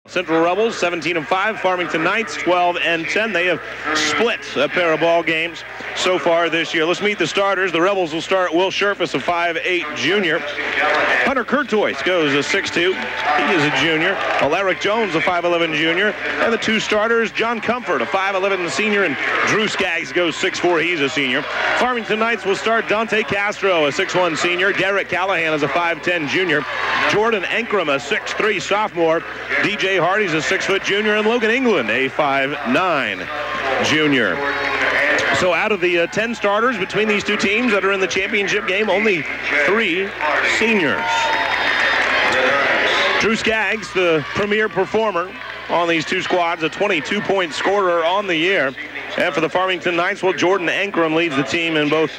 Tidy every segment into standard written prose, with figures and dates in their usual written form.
Central Rebels 17-5, Farmington Knights 12-10. They have split a pair of ball games so far this year. Let's meet the starters. The Rebels will start Will Scherfus, a 5'8 junior. Hunter Courtois goes a 6'2. He is a junior. Alaric Jones, a 5'11 junior. And the two starters, John Comfort, a 5'11 senior, and Drew Skaggs goes 6'4. He's a senior. Farmington Knights will start Dante Castro, a 6'1 senior. Derek Callahan is a 5'10 junior. Jordan Ankrum, a 6'3 sophomore. DJ Hardy's a 6-foot junior, and Logan England, a 5'9 junior. So out of the 10 starters between these two teams that are in the championship game, only 3 seniors. Drew Skaggs, the premier performer on these two squads, a 22-point scorer on the year. And for the Farmington Knights, well, Jordan Ankrum leads the team in both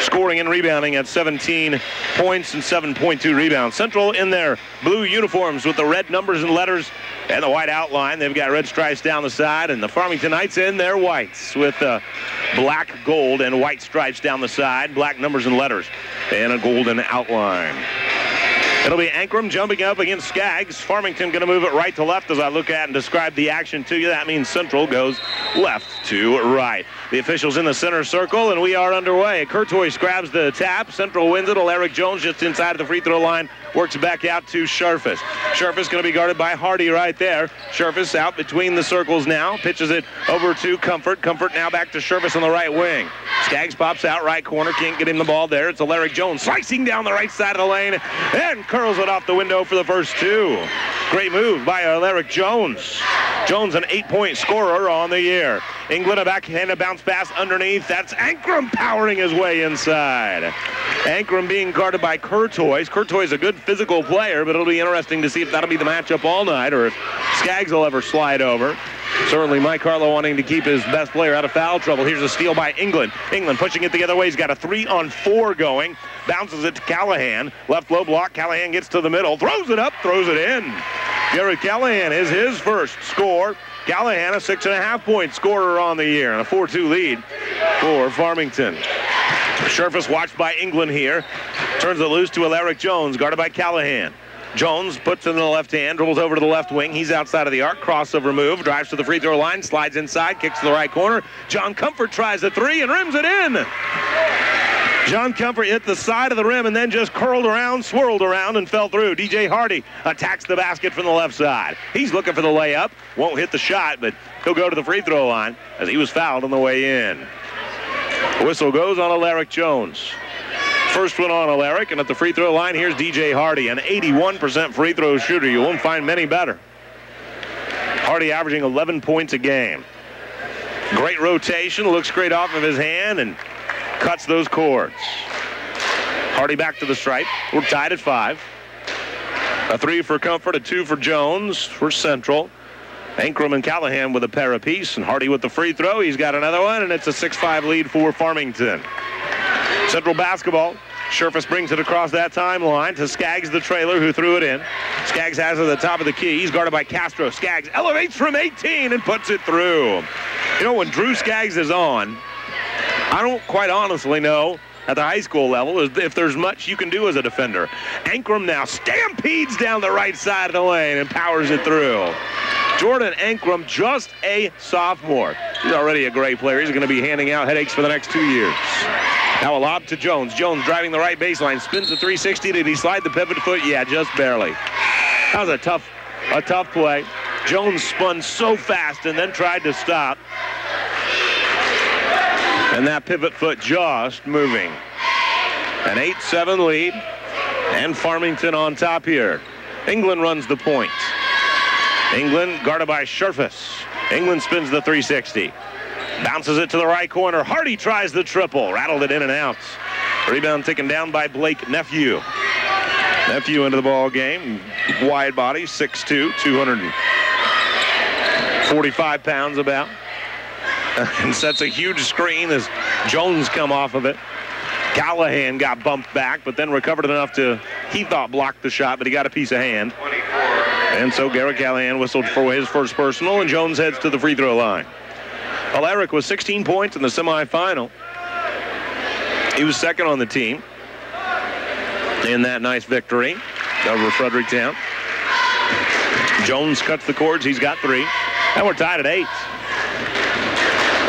scoring and rebounding at 17 points and 7.2 rebounds. Central in their blue uniforms with the red numbers and letters and the white outline. They've got red stripes down the side, and the Farmington Knights in their whites with black, gold, and white stripes down the side, black numbers and letters, and a golden outline. It'll be Ankrum jumping up against Skaggs. Farmington going to move it right to left as I look at and describe the action to you. That means Central goes left to right. The officials in the center circle, and we are underway. Courtois grabs the tap. Central wins it. Alaric Jones just inside of the free throw line works back out to Scherfus. Scherfus going to be guarded by Hardy right there. Scherfus out between the circles now. Pitches it over to Comfort. Comfort now back to Scherfus on the right wing. Skaggs pops out right corner. Can't get him the ball there. It's Alaric Jones slicing down the right side of the lane and curls it off the window for the first two. Great move by Alaric Jones. Jones, an 8-point scorer on the year. England, a backhanded bounce pass underneath. That's Ankrum powering his way inside. Ankrum being guarded by Courtois. Courtois is a good physical player, but it'll be interesting to see if that'll be the matchup all night or if Skaggs will ever slide over. Certainly Mike Harlow wanting to keep his best player out of foul trouble. Here's a steal by England. England pushing it the other way. He's got a 3-on-4 going. Bounces it to Callahan. Left low block. Callahan gets to the middle. Throws it up. Throws it in. Garrett Callahan is his first score. Callahan, a 6.5-point scorer on the year and a 4-2 lead for Farmington. Scherfus watched by England here. Turns it loose to Alaric Jones, guarded by Callahan. Jones puts it in the left hand, dribbles over to the left wing. He's outside of the arc, crossover move, drives to the free throw line, slides inside, kicks to the right corner. John Comfort tries a 3 and rims it in. John Comfort hit the side of the rim and then just curled around, swirled around, and fell through. DJ Hardy attacks the basket from the left side. He's looking for the layup. Won't hit the shot, but he'll go to the free throw line as he was fouled on the way in. Whistle goes on Alaric Jones. First one on Alaric, and at the free throw line, here's DJ Hardy, an 81% free throw shooter. You won't find many better. Hardy averaging 11 points a game. Great rotation, looks great off of his hand, and cuts those cords. Hardy back to the stripe. We're tied at 5. A 3 for Comfort, a 2 for Jones for Central. Ankrum and Callahan with a pair apiece, and Hardy with the free throw. He's got another one, and it's a 6-5 lead for Farmington. Central basketball. Scherfus brings it across that timeline to Skaggs, the trailer, who threw it in. Skaggs has it at the top of the key. He's guarded by Castro. Skaggs elevates from 18 and puts it through. You know, when Drew Skaggs is on, I don't quite honestly know at the high school level if there's much you can do as a defender. Ankrum now stampedes down the right side of the lane and powers it through. Jordan Ankrum, just a sophomore. He's already a great player. He's going to be handing out headaches for the next 2 years. Now a lob to Jones. Jones driving the right baseline, spins the 360. Did he slide the pivot foot? Yeah, just barely. That was a tough play. Jones spun so fast and then tried to stop. And that pivot foot just moving. An 8-7 lead, and Farmington on top here. England runs the point. England guarded by Scherfus. England spins the 360. Bounces it to the right corner. Hardy tries the triple. Rattled it in and out. Rebound taken down by Blake Nephew. Nephew into the ball game. Wide body, 6'2", 245 pounds about. And sets a huge screen as Jones come off of it. Callahan got bumped back, but then recovered enough to, he thought, block the shot, but he got a piece of hand. And so Garrett Callahan whistled for his first personal, and Jones heads to the free throw line. Alaric was 16 points in the semifinal. He was second on the team in that nice victory over Fredericktown. Jones cuts the cords. He's got 3. And we're tied at 8.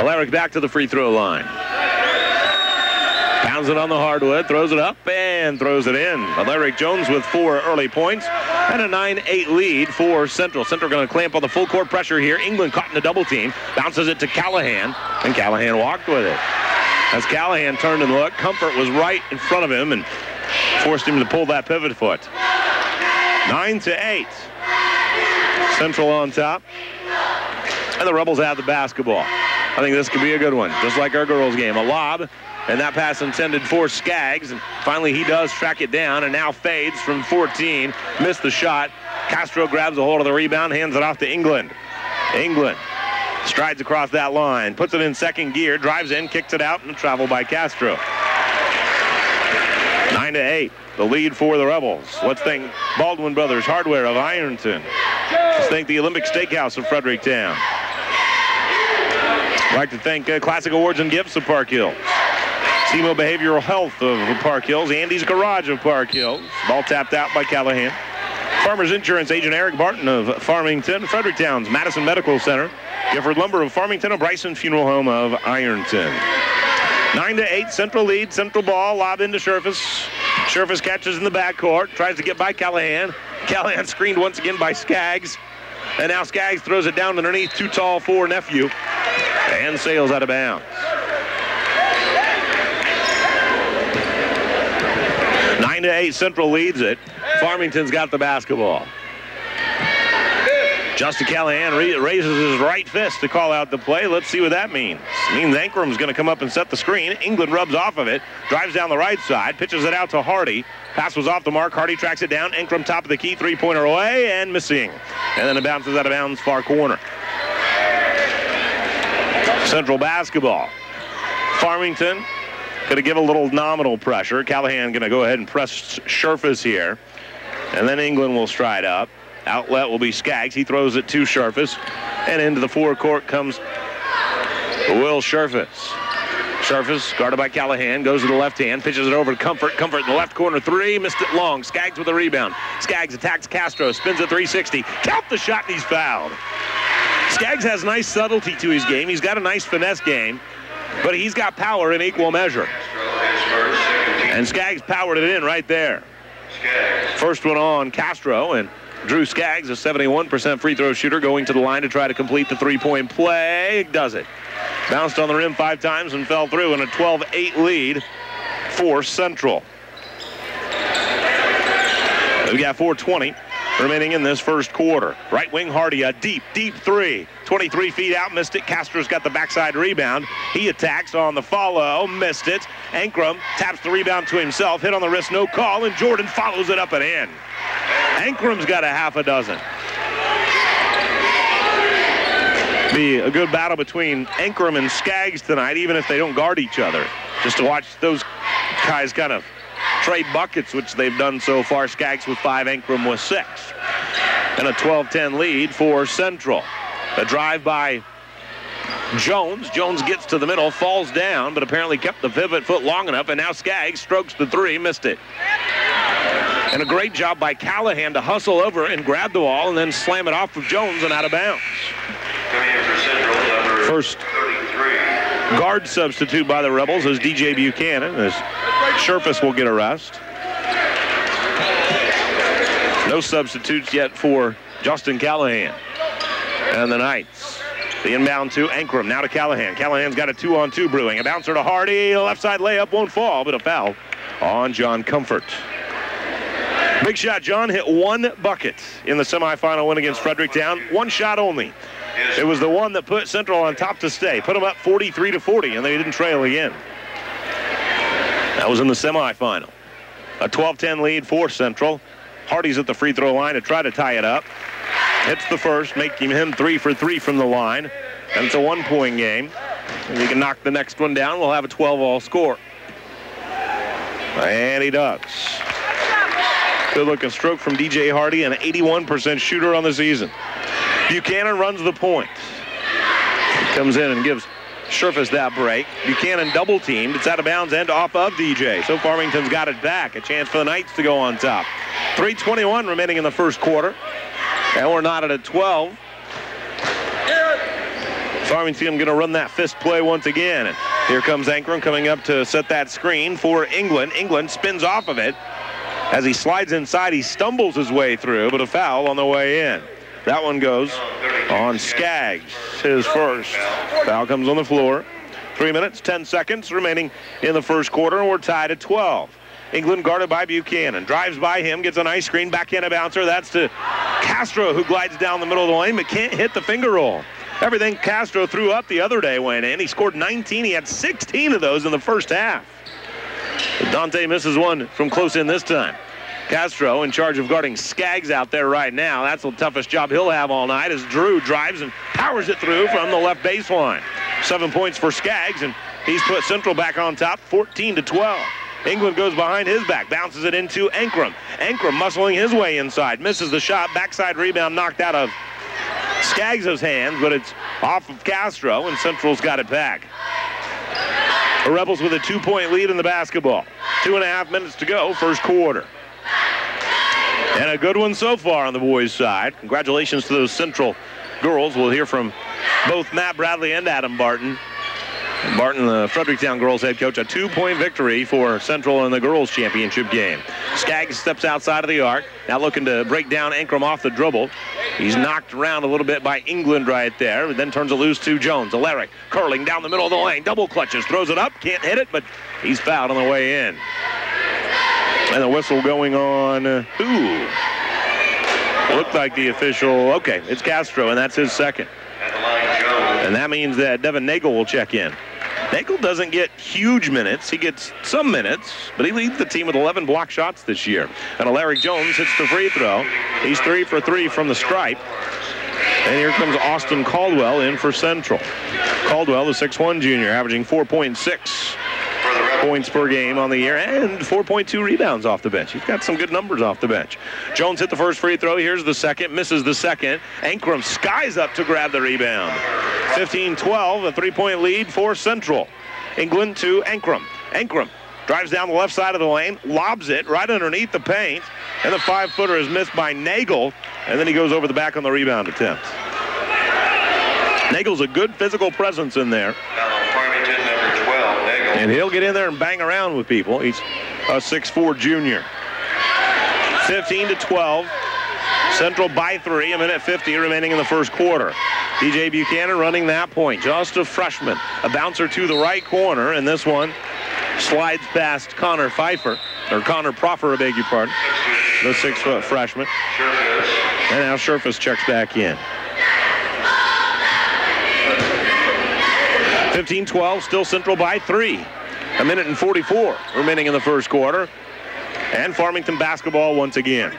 Alaric back to the free throw line. Pounds it on the hardwood, throws it up, and throws it in. Alaric Jones with 4 early points and a 9-8 lead for Central. Central going to clamp on the full court pressure here. England caught in a double team. Bounces it to Callahan, and Callahan walked with it. As Callahan turned and looked, Comfort was right in front of him and forced him to pull that pivot foot. 9-8. Central on top. And the Rebels have the basketball. I think this could be a good one, just like our girls' game. A lob, and that pass intended for Skaggs. And finally, he does track it down and now fades from 14. Missed the shot. Castro grabs a hold of the rebound, hands it off to England. England strides across that line, puts it in second gear, drives in, kicks it out, and a travel by Castro. 9-8, the lead for the Rebels. Let's thank Baldwin Brothers Hardware of Ironton. Let's thank the Olympic Steakhouse of Fredericktown. I'd like to thank Classic Awards and Gifts of Park Hills. SEMO Behavioral Health of Park Hills. Andy's Garage of Park Hills. Ball tapped out by Callahan. Farmers Insurance Agent Eric Barton of Farmington. Fredericktown's Madison Medical Center. Gifford Lumber of Farmington. And Bryson Funeral Home of Ironton. 9-8, Central lead. Central ball, lob into Scherfus. Scherfus catches in the backcourt. Tries to get by Callahan. Callahan screened once again by Skaggs. And now Skaggs throws it down underneath. Too tall for Nephew. And sails out of bounds. 9-8, Central leads it. Farmington's got the basketball. Justin Callahan raises his right fist to call out the play. Let's see what that means. It means Ankrum's going to come up and set the screen. England rubs off of it, drives down the right side, pitches it out to Hardy. Pass was off the mark. Hardy tracks it down. Ankrum top of the key, three-pointer away and missing. And then it bounces out of bounds, far corner. Central basketball. Farmington going to give a little nominal pressure. Callahan going to go ahead and press Scherfus here. And then England will stride up. Outlet will be Skaggs. He throws it to Scherfus. And into the forecourt comes Will Scherfus. Scherfus, guarded by Callahan, goes to the left hand, pitches it over to Comfort. Comfort in the left corner, 3, missed it long. Skaggs with a rebound. Skaggs attacks Castro, spins a 360. Count the shot, and he's fouled. Skaggs has nice subtlety to his game. He's got a nice finesse game, but he's got power in equal measure. And Skaggs powered it in right there. First one on Castro, and Drew Skaggs, a 71% free throw shooter, going to the line to try to complete the three-point play. Does it. Bounced on the rim 5 times and fell through in a 12-8 lead for Central. We got 4:20 remaining in this first quarter. Right wing Hardy, a deep 3. 23 feet out, missed it. Castro's got the backside rebound. He attacks on the follow, missed it. Ankrum taps the rebound to himself, hit on the wrist, no call, and Jordan follows it up and in. Ankrum's got a half a dozen. Be a good battle between Ankrum and Skaggs tonight, even if they don't guard each other. Just to watch those guys kind of trade buckets, which they've done so far. Skaggs with 5, Ankrum with 6. And a 12-10 lead for Central. A drive by Jones. Jones gets to the middle, falls down, but apparently kept the pivot foot long enough, and now Skaggs strokes the 3, missed it. And a great job by Callahan to hustle over and grab the ball and then slam it off of Jones and out of bounds. First guard substitute by the Rebels is DJ Buchanan, as Scherfus will get a rest. No substitutes yet for Justin Callahan. And the Knights, the inbound to Ankrum, now to Callahan. Callahan's got a 2-on-2 brewing. A bouncer to Hardy, left side layup won't fall, but a foul on John Comfort. Big shot John hit 1 bucket in the semifinal win against Fredericktown. 1 shot only. It was the one that put Central on top to stay. Put them up 43-40, and they didn't trail again. That was in the semifinal. A 12-10 lead for Central. Hardy's at the free throw line to try to tie it up. Hits the first, making him 3 for 3 from the line. And it's a 1-point game. If he can knock the next one down, we'll have a 12-all score. And he does. Good-looking stroke from DJ Hardy, an 81% shooter on the season. Buchanan runs the point. Comes in and gives Scherfus that break. Buchanan double-teamed. It's out of bounds and off of DJ. So Farmington's got it back. A chance for the Knights to go on top. 3:21 remaining in the first quarter. And we're knotted at 12. Farmington going to run that fist play once again. And here comes Ankrum coming up to set that screen for England. England spins off of it. As he slides inside, he stumbles his way through, but a foul on the way in. That one goes on Skaggs, his first. Foul comes on the floor. 3 minutes, 10 seconds remaining in the first quarter, and we're tied at 12. England guarded by Buchanan. Drives by him, gets a nice screen, backhand a bouncer. That's to Castro, who glides down the middle of the lane, but can't hit the finger roll. Everything Castro threw up the other day went in. He scored 19. He had 16 of those in the first half. Dante misses one from close in this time. Castro in charge of guarding Skaggs out there right now. That's the toughest job he'll have all night as Drew drives and powers it through from the left baseline. 7 points for Skaggs, and he's put Central back on top, 14-12. England goes behind his back, bounces it into Ankrum. Ankrum muscling his way inside, misses the shot, backside rebound knocked out of Skaggs' hands, but it's off of Castro, and Central's got it back. The Rebels with a 2-point lead in the basketball. 2.5 minutes to go, first quarter. And a good one so far on the boys' side. Congratulations to those Central girls. We'll hear from both Matt Bradley and Adam Barton. Barton, the Fredericktown girls head coach, a 2-point victory for Central in the girls' championship game. Skaggs steps outside of the arc, now looking to break down Ankrum off the dribble. He's knocked around a little bit by England right there, then turns it loose to Jones. Alaric curling down the middle of the lane, double clutches, throws it up, can't hit it, but he's fouled on the way in. And the whistle going on who? Looked like the official, okay, it's Castro, and that's his second. And that means that Devin Nagel will check in. Nagel doesn't get huge minutes. He gets some minutes, but he leads the team with 11 block shots this year. And Alaric Jones hits the free throw. He's 3 for 3 from the stripe. And here comes Austin Caldwell in for Central. Caldwell, the 6'1 junior, averaging 4.6 points per game on the year and 4.2 rebounds off the bench. He's got some good numbers off the bench. Jones hit the first free throw. Here's the second. Misses the second. Ankrum skies up to grab the rebound. 15-12, a 3-point lead for Central. England to Ankrum. Ankrum drives down the left side of the lane, lobs it right underneath the paint, and the 5-footer is missed by Nagel, and then he goes over the back on the rebound attempt. Nagel's a good physical presence in there. Farmington, number 12, Nagel. And he'll get in there and bang around with people. He's a 6'4 junior. 15-12. Central by 3, a minute 50 remaining in the first quarter. DJ Buchanan running that point. Just a freshman. A bouncer to the right corner, and this one slides past Connor Pfeiffer, or Connor Proffer, I beg your pardon, the 6-foot freshman. And now Scherfus checks back in. 15-12, still Central by 3. A minute and 44 remaining in the first quarter. And Farmington basketball once again.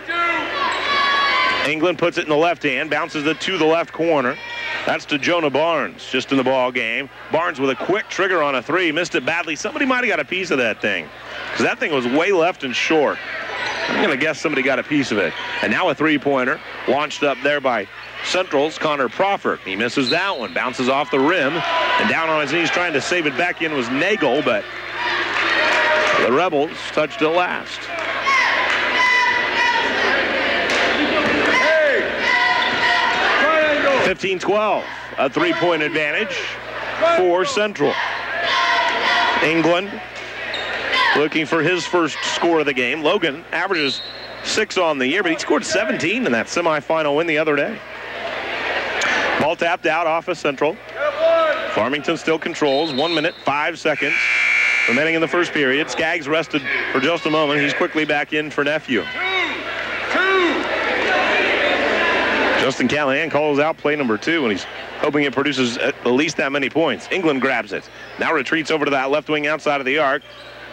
England puts it in the left hand, bounces it to the left corner. That's to Jonah Barnes, just in the ball game. Barnes with a quick trigger on a 3, missed it badly. Somebody might have got a piece of that thing, because that thing was way left and short. I'm going to guess somebody got a piece of it. And now a 3-pointer, launched up there by Central's Connor Proffer. He misses that one, bounces off the rim, and down on his knees trying to save it back in was Nagel, but the Rebels touched it last. 15-12, a 3-point advantage for Central. England looking for his first score of the game. Logan averages 6 on the year, but he scored 17 in that semifinal win the other day. Ball tapped out off of Central. Farmington still controls. 1 minute, 5 seconds remaining in the first period. Skaggs rested for just a moment. He's quickly back in for Nephew. Justin Callahan calls out play number 2, and he's hoping it produces at least that many points. England grabs it. Now retreats over to that left wing outside of the arc.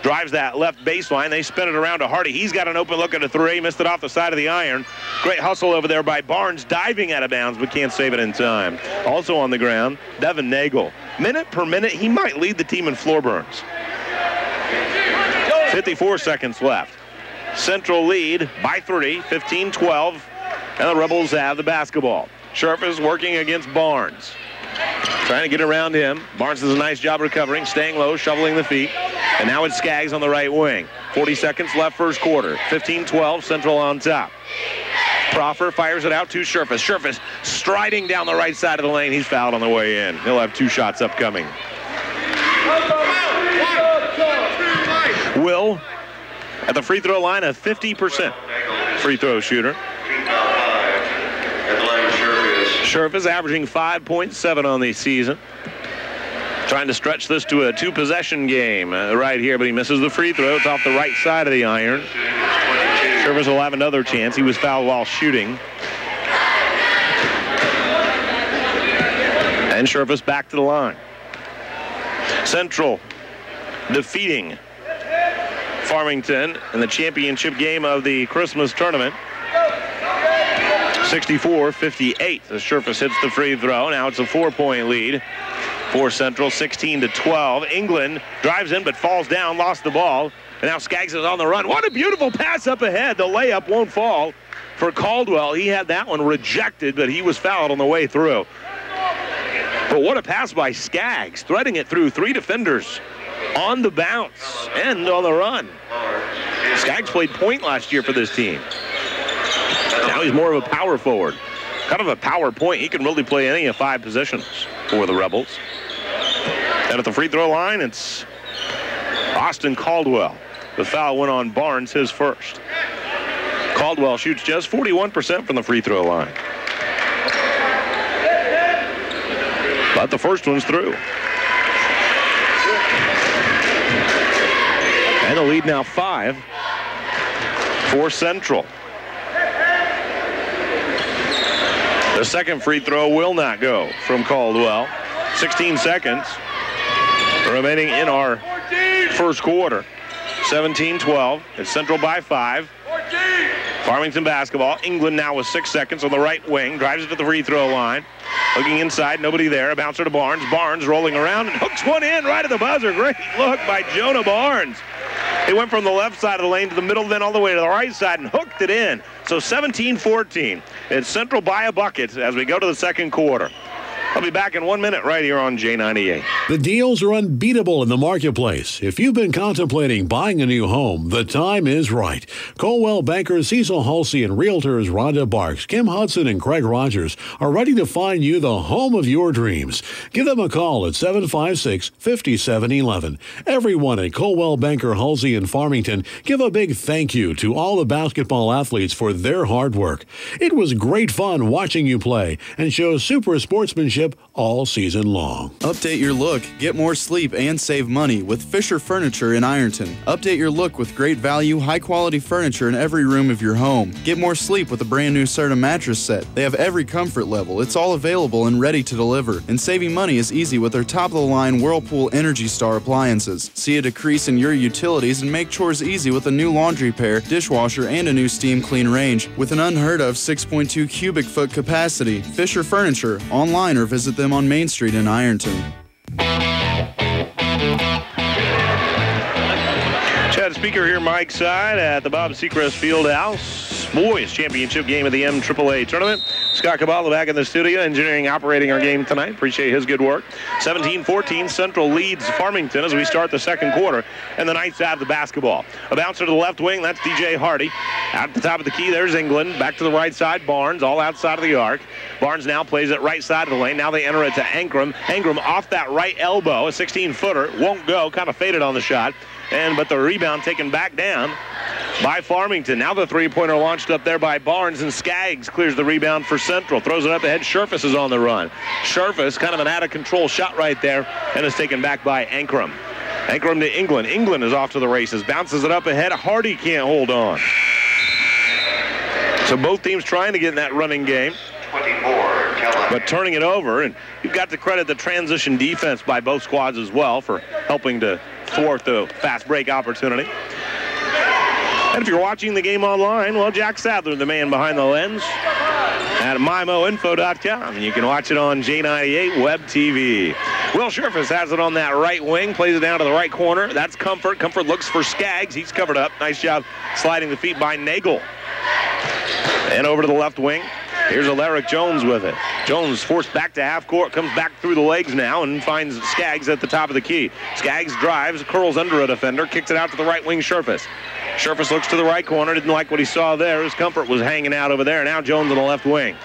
Drives that left baseline. They spin it around to Hardy. He's got an open look at a 3. Missed it off the side of the iron. Great hustle over there by Barnes, diving out of bounds, but can't save it in time. Also on the ground, Devin Nagel. Minute per minute, he might lead the team in floor burns. 54 seconds left. Central lead by 3, 15-12. And the Rebels have the basketball. Scherfus working against Barnes. Trying to get around him. Barnes does a nice job recovering, staying low, shoveling the feet. And now it's Skaggs on the right wing. 40 seconds left first quarter. 15-12, Central on top. Proffer fires it out to Scherfus. Scherfus striding down the right side of the lane. He's fouled on the way in. He'll have 2 shots upcoming. Will, at the free throw line, a 50% free throw shooter. Scherfus averaging 5.7 on the season. Trying to stretch this to a 2-possession game right here, but he misses the free throw. It's off the right side of the iron. Scherfus will have another chance. He was fouled while shooting. And Scherfus back to the line. Central defeating Farmington in the championship game of the Christmas tournament. 64-58 as Scherfus hits the free throw. Now it's a 4-point lead for Central, 16-12. England drives in but falls down, lost the ball. And now Skaggs is on the run. What a beautiful pass up ahead. The layup won't fall for Caldwell. He had that one rejected, but he was fouled on the way through. But what a pass by Skaggs, threading it through 3 defenders on the bounce and on the run. Skaggs played point last year for this team. Now he's more of a power forward. Kind of a power point. He can really play any of 5 positions for the Rebels. And at the free throw line, it's Austin Caldwell. The foul went on Barnes, his first. Caldwell shoots just 41% from the free throw line. But the first one's through. And the lead now 5 for Central. The second free throw will not go from Caldwell. 16 seconds remaining in our first quarter. 17-12. It's Central by 5. Farmington basketball. England now with 6 seconds on the right wing. Drives it to the free throw line. Looking inside, nobody there. A bouncer to Barnes. Barnes rolling around and hooks one in right at the buzzer. Great look by Jonah Barnes. He went from the left side of the lane to the middle, then all the way to the right side and hooked it in. So 17-14. It's Central by a bucket as we go to the second quarter. I'll be back in 1 minute right here on J98. The deals are unbeatable in the marketplace. If you've been contemplating buying a new home, the time is right. Coldwell bankers Cecil Halsey and realtors Rhonda Barks, Kim Hudson, and Craig Rogers are ready to find you the home of your dreams. Give them a call at 756-5711. Everyone at Coldwell Banker Halsey in Farmington give a big thank you to all the basketball athletes for their hard work. It was great fun watching you play and show super sportsmanship all season long. Update your look, get more sleep, and save money with Fisher Furniture in Ironton. Update your look with great value, high-quality furniture in every room of your home. Get more sleep with a brand new Serta mattress set. They have every comfort level. It's all available and ready to deliver. And saving money is easy with their top-of-the-line Whirlpool Energy Star appliances. See a decrease in your utilities and make chores easy with a new laundry pair, dishwasher, and a new steam clean range. With an unheard-of 6.2 cubic foot capacity. Fisher Furniture, online or visit them on Main Street in Ironton. Chad Speaker here, Mike Side at the Bob Seacrest Fieldhouse. Boys Championship game of the MAAA tournament. Scott Cabala back in the studio, engineering, operating our game tonight. Appreciate his good work. 17-14, Central leads Farmington as we start the second quarter, and the Knights have the basketball. A bouncer to the left wing, that's DJ Hardy. Out at the top of the key, there's England. Back to the right side, Barnes, all outside of the arc. Barnes now plays it right side of the lane. Now they enter it to Ankrum. Ankrum off that right elbow, a 16-footer, won't go, kind of faded on the shot. But the rebound taken back down by Farmington. Now the three-pointer launched up there by Barnes, and Skaggs clears the rebound for Central. Throws it up ahead. Scherfus is on the run. Scherfus, kind of an out-of-control shot right there, and is taken back by Ankrum. Ankrum to England. England is off to the races. Bounces it up ahead. Hardy can't hold on. So both teams trying to get in that running game, but turning it over. And you've got to credit the transition defense by both squads as well for helping to thwart the fast break opportunity. And if you're watching the game online, well, Jack Sadler, the man behind the lens, at MyMoInfo.com. You can watch it on J98 Web TV. Will Scherfus has it on that right wing, plays it down to the right corner. That's Comfort. Comfort looks for Skaggs. He's covered up. Nice job sliding the feet by Nagel. And over to the left wing. Here's Alaric Jones with it. Jones forced back to half court, comes back through the legs now and finds Skaggs at the top of the key. Skaggs drives, curls under a defender, kicks it out to the right wing, Scherfus. Scherfus looks to the right corner, didn't like what he saw there. His comfort was hanging out over there. Now Jones on the left wing.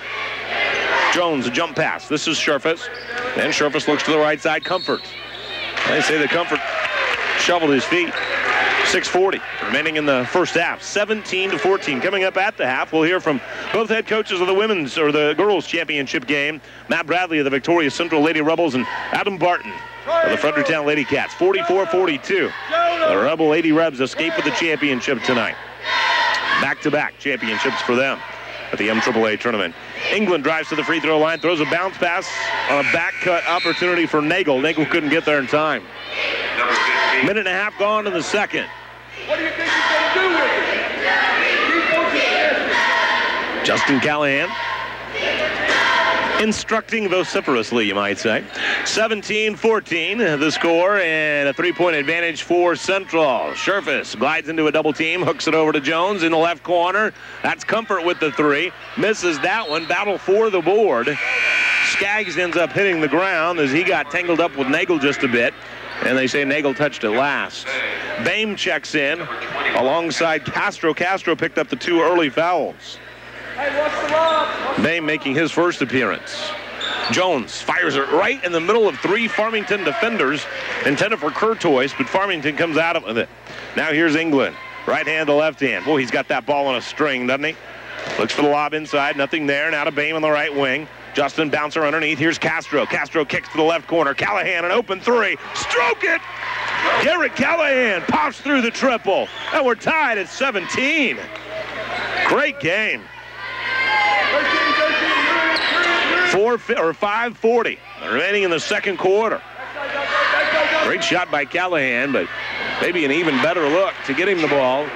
Jones, a jump pass. This is Scherfus. And Scherfus looks to the right side, Comfort. They say the Comfort shoveled his feet. 6:40 remaining in the first half. 17-14. Coming up at the half, we'll hear from both head coaches of the women's or the girls championship game. Matt Bradley of the Victoria Central Lady Rebels and Adam Barton of the Fredericktown Lady Cats. 44-42. The Rebel Lady Rebs escape with the championship tonight. Back-to-back championships for them at the MAAA tournament. England drives to the free throw line, throws a bounce pass on a back cut opportunity for Nagel. Nagel couldn't get there in time. Minute and a half gone in the second. What do you think he's going to do with it? Justin Callahan instructing vociferously, you might say. 17-14 the score, and a three-point advantage for Central. Scherfus glides into a double team, hooks it over to Jones in the left corner. That's Comfort with the three. Misses that one. Battle for the board. Skaggs ends up hitting the ground as he got tangled up with Nagel just a bit. And they say Nagel touched it last. Bame checks in alongside Castro. Castro picked up the two early fouls. Bame making his first appearance. Jones fires it right in the middle of three Farmington defenders intended for Courtois, but Farmington comes out of it. Now here's England. Right hand to left hand. Boy, he's got that ball on a string, doesn't he? Looks for the lob inside. Nothing there. Now to Bame on the right wing. Justin bouncer underneath. Here's Castro. Castro kicks to the left corner. Callahan, an open three. Stroke it! Garrett Callahan pops through the triple. And we're tied at 17. Great game. 5:40 remaining in the second quarter. Great shot by Callahan, but maybe an even better look to get him the ball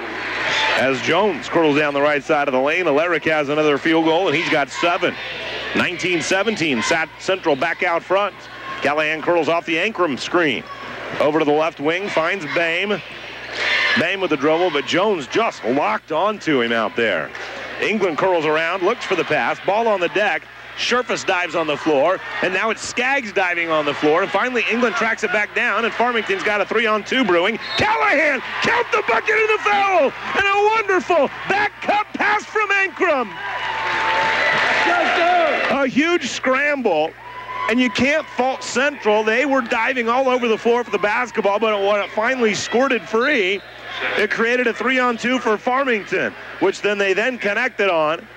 as Jones curls down the right side of the lane. Alaric has another field goal, and he's got 7. 19-17, Central back out front. Callahan curls off the Ankrum screen. Over to the left wing, finds Bame. Bame with the dribble, but Jones just locked onto him out there. England curls around, looks for the pass, ball on the deck. Scherfus dives on the floor, and now it's Skaggs diving on the floor, and finally England tracks it back down, and Farmington's got a 3-on-2 brewing. Callahan, count the bucket and the foul, and a wonderful back cut pass from Ankrum. A huge scramble, and you can't fault Central. They were diving all over the floor for the basketball, but when it finally squirted free, it created a 3-on-2 for Farmington, which they then connected on.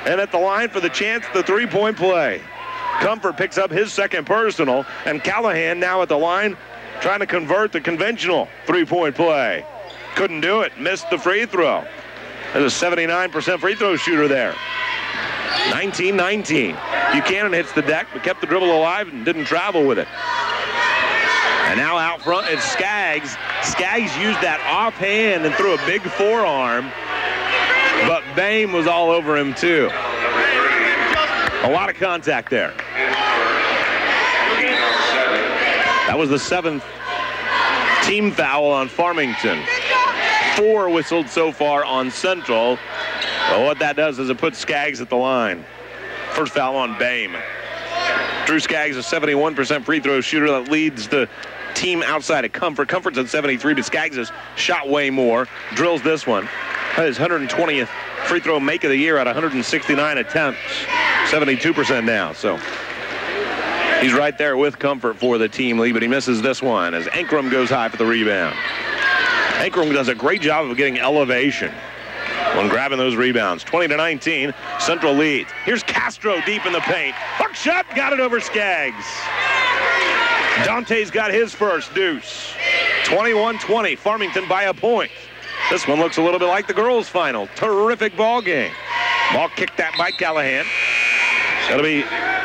And at the line for the chance, the three-point play. Comfort picks up his second personal, and Callahan now at the line trying to convert the conventional three-point play. Couldn't do it, missed the free throw. There's a 79% free throw shooter there. 19-19. Buchanan hits the deck, but kept the dribble alive and didn't travel with it. And now out front, it's Skaggs. Skaggs used that offhand and threw a big forearm, but Bame was all over him too. A lot of contact there. That was the 7th team foul on Farmington. 4 whistled so far on Central. But what that does is it puts Skaggs at the line. First foul on Bame. Drew Skaggs, a 71% free throw shooter that leads the team outside of Comfort. Comfort's at 73, but Skaggs has shot way more. Drills this one. That is 120th free throw make of the year at 169 attempts. 72% now, so he's right there with Comfort for the team lead, but he misses this one as Ankrum goes high for the rebound. Ankrum does a great job of getting elevation when grabbing those rebounds. 20-19, Central leads. Here's Castro deep in the paint. Hook shot, got it over Skaggs. Dante's got his first deuce. 21-20, Farmington by a point. This one looks a little bit like the girls' final. Terrific ball game. Ball kicked that by Callahan. That'll be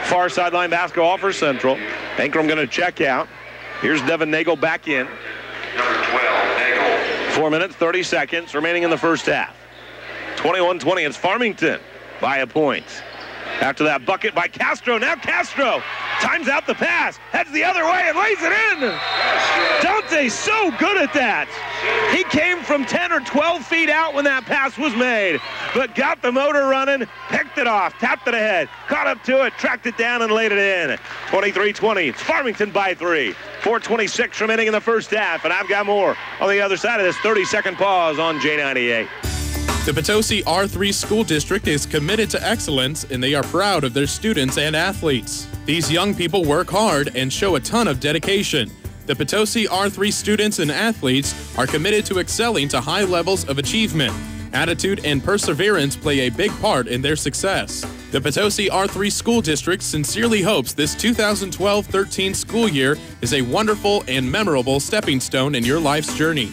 far sideline basketball for Central. Ankrum going to check out. Here's Devin Nagel back in. Number 12, Nagel. 4 minutes, 30 seconds remaining in the first half. 21-20, it's Farmington by a point. After that bucket by Castro, now Castro times out the pass, heads the other way and lays it in. Conte's so good at that. He came from 10 or 12 feet out when that pass was made, but got the motor running, picked it off, tapped it ahead, caught up to it, tracked it down, and laid it in. 23-20. It's Farmington by 3. 4:26 remaining in the first half, and I've got more on the other side of this 30-second pause on J98. The Potosi R3 School District is committed to excellence, and they are proud of their students and athletes. These young people work hard and show a ton of dedication. The Potosi R3 students and athletes are committed to excelling to high levels of achievement. Attitude and perseverance play a big part in their success. The Potosi R3 School District sincerely hopes this 2012-13 school year is a wonderful and memorable stepping stone in your life's journey.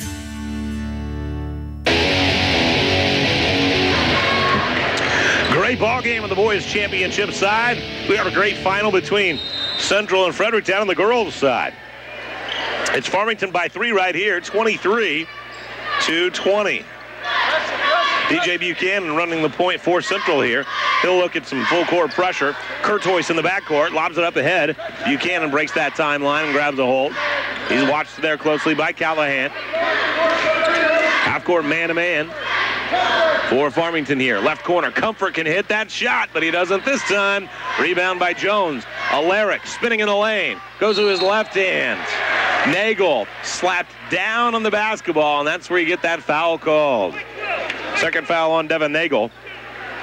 Great ball game on the boys' championship side. We have a great final between Central and Fredericktown on the girls' side. It's Farmington by 3 right here, 23-20. DJ Buchanan running the point for Central here. He'll look at some full court pressure. Kurtois in the backcourt, lobs it up ahead. Buchanan breaks that timeline and grabs a hold. He's watched there closely by Callahan. Half-court man-to-man for Farmington here. Left corner, Comfort can hit that shot, but he doesn't this time. Rebound by Jones. Alaric spinning in the lane. Goes to his left hand. Nagel slapped down on the basketball, and that's where you get that foul called. Second foul on Devin Nagel.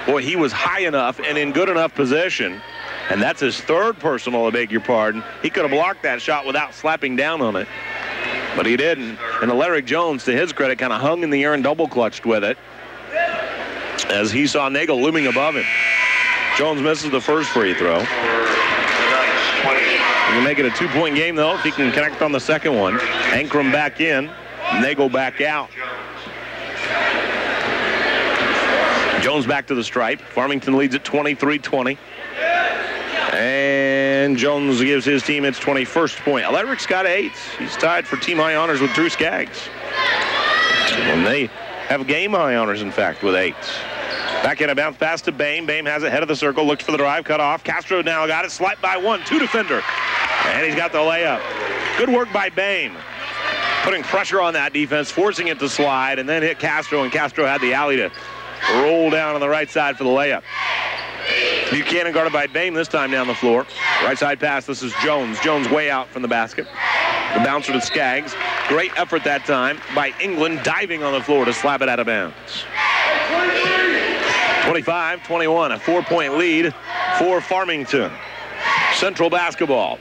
Boy, he was high enough and in good enough position, and that's his third personal, I beg your pardon. He could have blocked that shot without slapping down on it, but he didn't. And Alaric Jones, to his credit, kind of hung in the air and double-clutched with it as he saw Nagel looming above him. Jones misses the first free throw. He can make it a 2-point game, though, if he can connect on the second one. Ankrum back in, Nagel back out. Jones back to the stripe. Farmington leads at 23-20. And Jones gives his team its 21st point. Alaric's got 8. He's tied for team high honors with Drew Skaggs. And they have game high honors, in fact, with 8. Back in a bounce pass to Bame. Bame has it head of the circle, looks for the drive, cut off. Castro now got it, swiped by 1, 2 defender. And he's got the layup. Good work by Bame. Putting pressure on that defense, forcing it to slide, and then hit Castro, and Castro had the alley to roll down on the right side for the layup. Buchanan guarded by Bame this time down the floor. Right side pass, this is Jones. Jones way out from the basket. The bouncer to Skaggs. Great effort that time by England, diving on the floor to slap it out of bounds. 25-21, a 4-point lead for Farmington. Central basketball.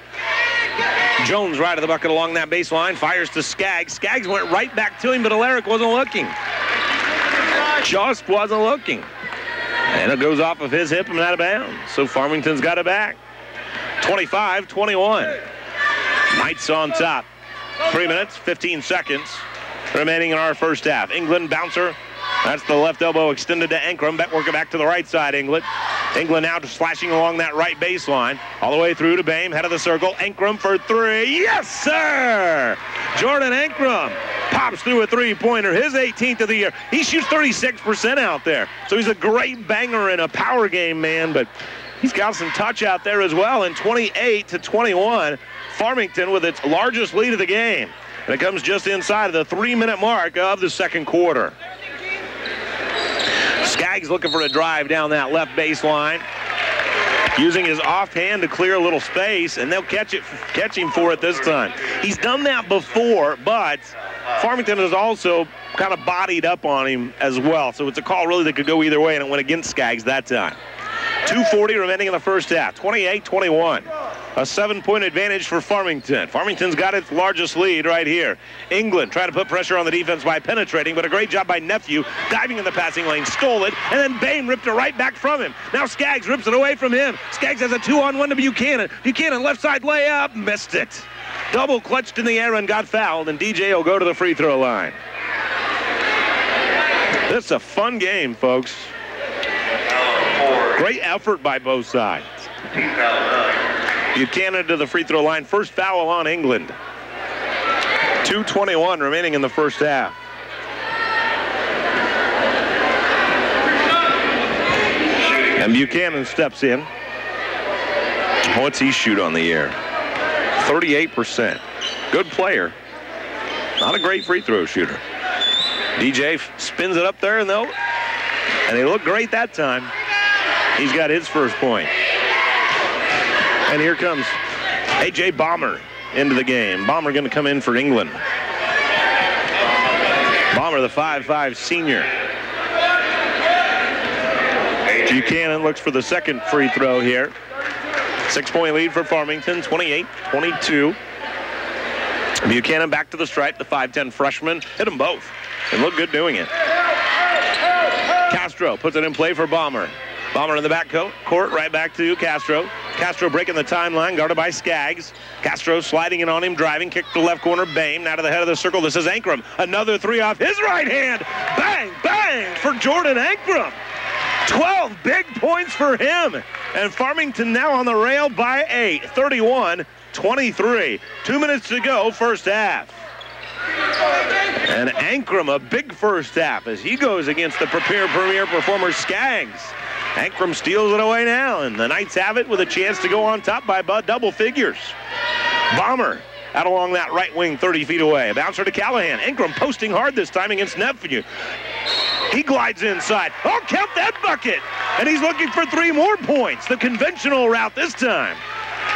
Jones right of the bucket along that baseline, fires to Skaggs. Skaggs went right back to him, but Alaric wasn't looking. Just wasn't looking. And it goes off of his hip and out of bounds. So Farmington's got it back. 25-21. Knights on top. 3 minutes, 15 seconds remaining in our first half. England bouncer. That's the left elbow extended to Ankrum. Working back to the right side, England. England now just slashing along that right baseline. All the way through to Bame, head of the circle. Ankrum for 3. Yes, sir! Jordan Ankrum pops through a three-pointer. His 18th of the year. He shoots 36% out there. So he's a great banger in a power game, man. But he's got some touch out there as well. And 28-21, Farmington with its largest lead of the game. And it comes just inside of the 3-minute mark of the second quarter. Skaggs looking for a drive down that left baseline, using his offhand to clear a little space, and they'll catch him for it this time. He's done that before, but Farmington has also kind of bodied up on him as well. So it's a call really that could go either way, and it went against Skaggs that time. 2:40 remaining in the first half, 28-21. A 7-point advantage for Farmington. Farmington's got its largest lead right here. England trying to put pressure on the defense by penetrating, but a great job by Nephew, diving in the passing lane, stole it, and then Bame ripped it right back from him. Now Skaggs rips it away from him. Skaggs has a 2-on-1 to Buchanan. Buchanan left side layup, missed it. Double clutched in the air and got fouled, and DJ will go to the free throw line. This is a fun game, folks. Great effort by both sides. Buchanan to the free throw line. First foul on England. 2:21 remaining in the first half. And Buchanan steps in. What's he shoot on the air? 38%. Good player. Not a great free throw shooter. DJ spins it up there, and he looked great that time. He's got his first point. And here comes A.J. Bomber into the game. Bomber going to come in for England. Bomber, the 5'5" senior. Buchanan looks for the second free throw here. 6-point lead for Farmington, 28-22. Buchanan back to the stripe, the 5'10" freshman. Hit them both and looked good doing it. Castro puts it in play for Bomber. Bomber in the back court, right back to Castro. Castro breaking the timeline, guarded by Skaggs. Castro sliding in on him, driving, kick to the left corner, Bain, now to the head of the circle. This is Ankrum. Another three off his right hand. Bang, bang for Jordan Ankrum. 12 big points for him. And Farmington now on the rail by 8, 31-23. 2 minutes to go, first half. And Ankrum, a big first half as he goes against the premier performer Skaggs. Ankrum steals it away now, and the Knights have it with a chance to go on top by about double figures. Bomber out along that right wing, 30 feet away. A bouncer to Callahan. Ankrum posting hard this time against Nephew. He glides inside. Oh, count that bucket! And he's looking for 3 more points. The conventional route this time.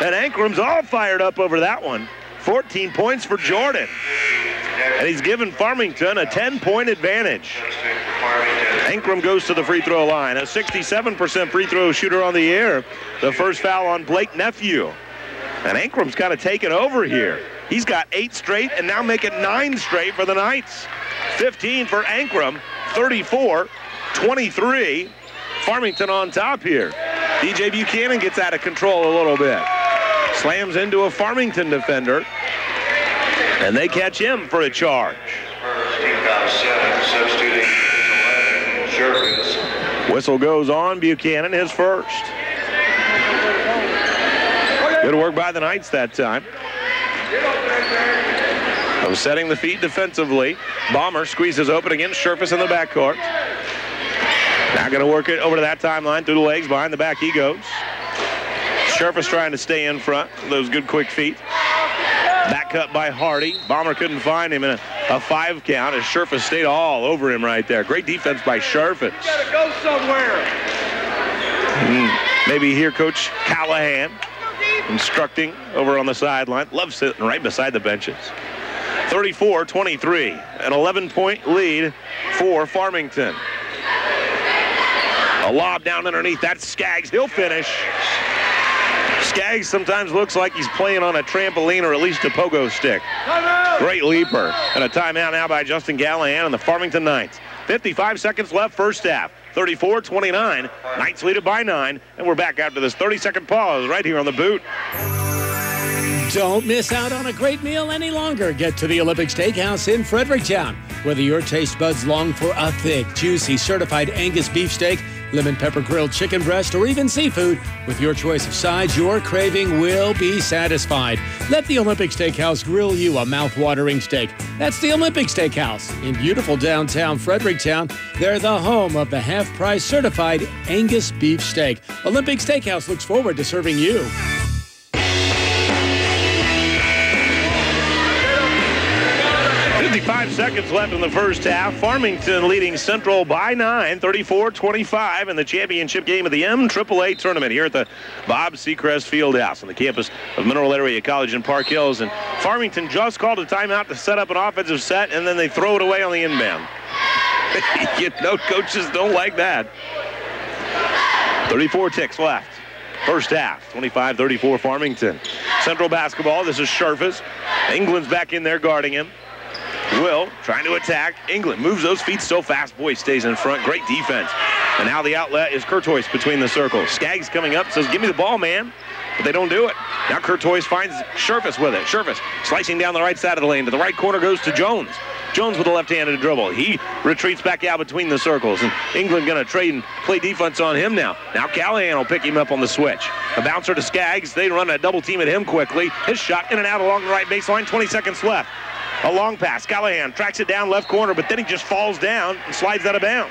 And Ankrum's all fired up over that one. 14 points for Jordan. And he's given Farmington a 10-point advantage. Ankrum goes to the free throw line. A 67% free throw shooter on the year. The first foul on Blake Nephew. And Ankrum's kind of taken over here. He's got 8 straight and now make it 9 straight for the Knights. 15 for Ankrum, 34-23. Farmington on top here. DJ Buchanan gets out of control a little bit. Slams into a Farmington defender. And they catch him for a charge. Whistle goes on. Buchanan, his first. Good work by the Knights that time. Of setting the feet defensively. Bomber squeezes open against Sherfus in the backcourt. Now going to work it over to that timeline through the legs. Behind the back he goes. Sherfus trying to stay in front. Those good quick feet. Back cut by Hardy. Bomber couldn't find him in a 5 count as Sherfus stayed all over him right there. Great defense by Sherfus. Gotta go somewhere. Maybe hear Coach Callahan instructing over on the sideline. Love sitting right beside the benches. 34-23, an 11-point lead for Farmington. A lob down underneath. That's Skaggs. He'll finish. Skaggs sometimes looks like he's playing on a trampoline or at least a pogo stick. Great leaper. And a timeout now by Justin Callahan and the Farmington Knights. 55 seconds left, first half. 34-29. Knights lead it by 9. And we're back after this 30-second pause right here on the boot. Don't miss out on a great meal any longer. Get to the Olympic Steakhouse in Fredericktown. Whether your taste buds long for a thick, juicy, certified Angus beef steak, lemon pepper grilled chicken breast, or even seafood, with your choice of sides, your craving will be satisfied. Let the Olympic Steakhouse grill you a mouth-watering steak. That's the Olympic Steakhouse in beautiful downtown Fredericktown. They're the home of the half-price certified Angus beef steak. Olympic Steakhouse looks forward to serving you. 55 seconds left in the first half. Farmington leading Central by 9, 34-25 in the championship game of the MAAA tournament here at the Bob Seacrest Fieldhouse on the campus of Mineral Area College in Park Hills. And Farmington just called a timeout to set up an offensive set, and then they throw it away on the inbound. You know, coaches don't like that. 34 ticks left. First half, 25-34 Farmington. Central basketball, this is Sherfus. England's back in there guarding him. Will trying to attack. England moves those feet so fast. Boy, stays in front. Great defense. And now the outlet is Kurtois between the circles. Skaggs coming up, says, give me the ball, man. But they don't do it. Now Kurtois finds Sherfus with it. Sherfus slicing down the right side of the lane. To the right corner goes to Jones. Jones with a left-handed dribble. He retreats back out between the circles. And England going to trade and play defense on him now. Now Callahan will pick him up on the switch. A bouncer to Skaggs. They run a double team at him quickly. His shot in and out along the right baseline. 20 seconds left. A long pass. Callahan tracks it down left corner, but then he just falls down and slides out of bounds.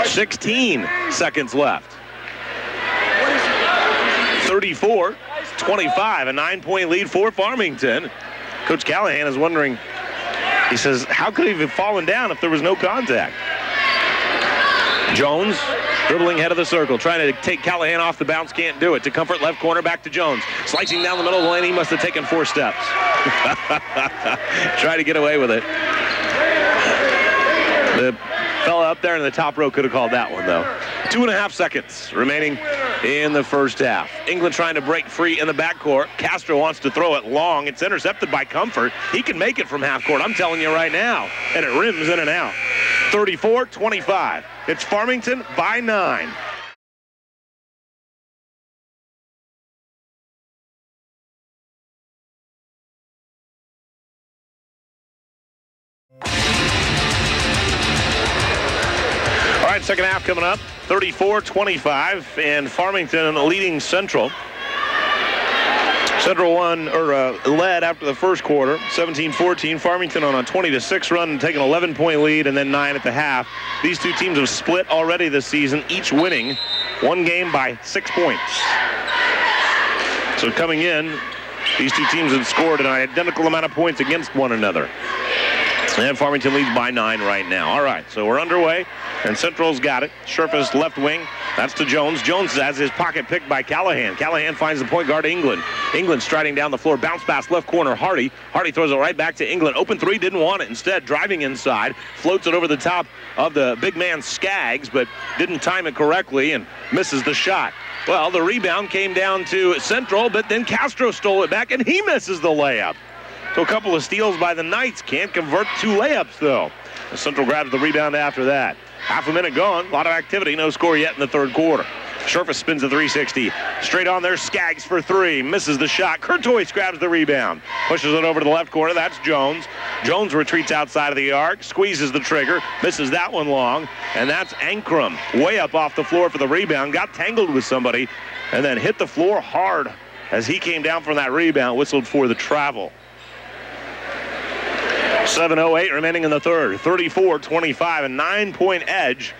16 seconds left. 34-25, a 9-point lead for Farmington. Coach Callahan is wondering, he says, how could he have fallen down if there was no contact? Jones dribbling head of the circle, trying to take Callahan off the bounce, can't do it. To Comfort, left corner, back to Jones. Slicing down the middle of the lane, he must have taken 4 steps. Try to get away with it. The fella up there in the top row could have called that one, though. 2.5 seconds remaining in the first half. England trying to break free in the backcourt. Castro wants to throw it long. It's intercepted by Comfort. He can make it from half court, I'm telling you right now. And it rims in and out. 34-25. It's Farmington by 9. All right, second half coming up. 34-25, and Farmington leading Central. Central led after the first quarter, 17-14. Farmington on a 20-6 run, taking an 11-point lead, and then 9 at the half. These two teams have split already this season, each winning one game by 6 points. So coming in, these two teams have scored an identical amount of points against one another. And Farmington leads by 9 right now. All right, so we're underway, and Central's got it. Sherpa's left wing. That's to Jones. Jones has his pocket picked by Callahan. Callahan finds the point guard, England. England striding down the floor. Bounce pass left corner, Hardy. Hardy throws it right back to England. Open three, didn't want it. Instead, driving inside. Floats it over the top of the big man Skaggs, but didn't time it correctly and misses the shot. Well, the rebound came down to Central, but then Castro stole it back, and he misses the layup. So a couple of steals by the Knights. Can't convert 2 layups, though. Central grabs the rebound after that. Half a minute gone. A lot of activity. No score yet in the third quarter. Sherpa spins a 360. Straight on there. Skaggs for 3. Misses the shot. Courtois grabs the rebound. Pushes it over to the left corner. That's Jones. Jones retreats outside of the arc. Squeezes the trigger. Misses that one long. And that's Ankrum. Way up off the floor for the rebound. Got tangled with somebody. And then hit the floor hard as he came down from that rebound. Whistled for the travel. 7:08 remaining in the third. 34-25, a 9-point edge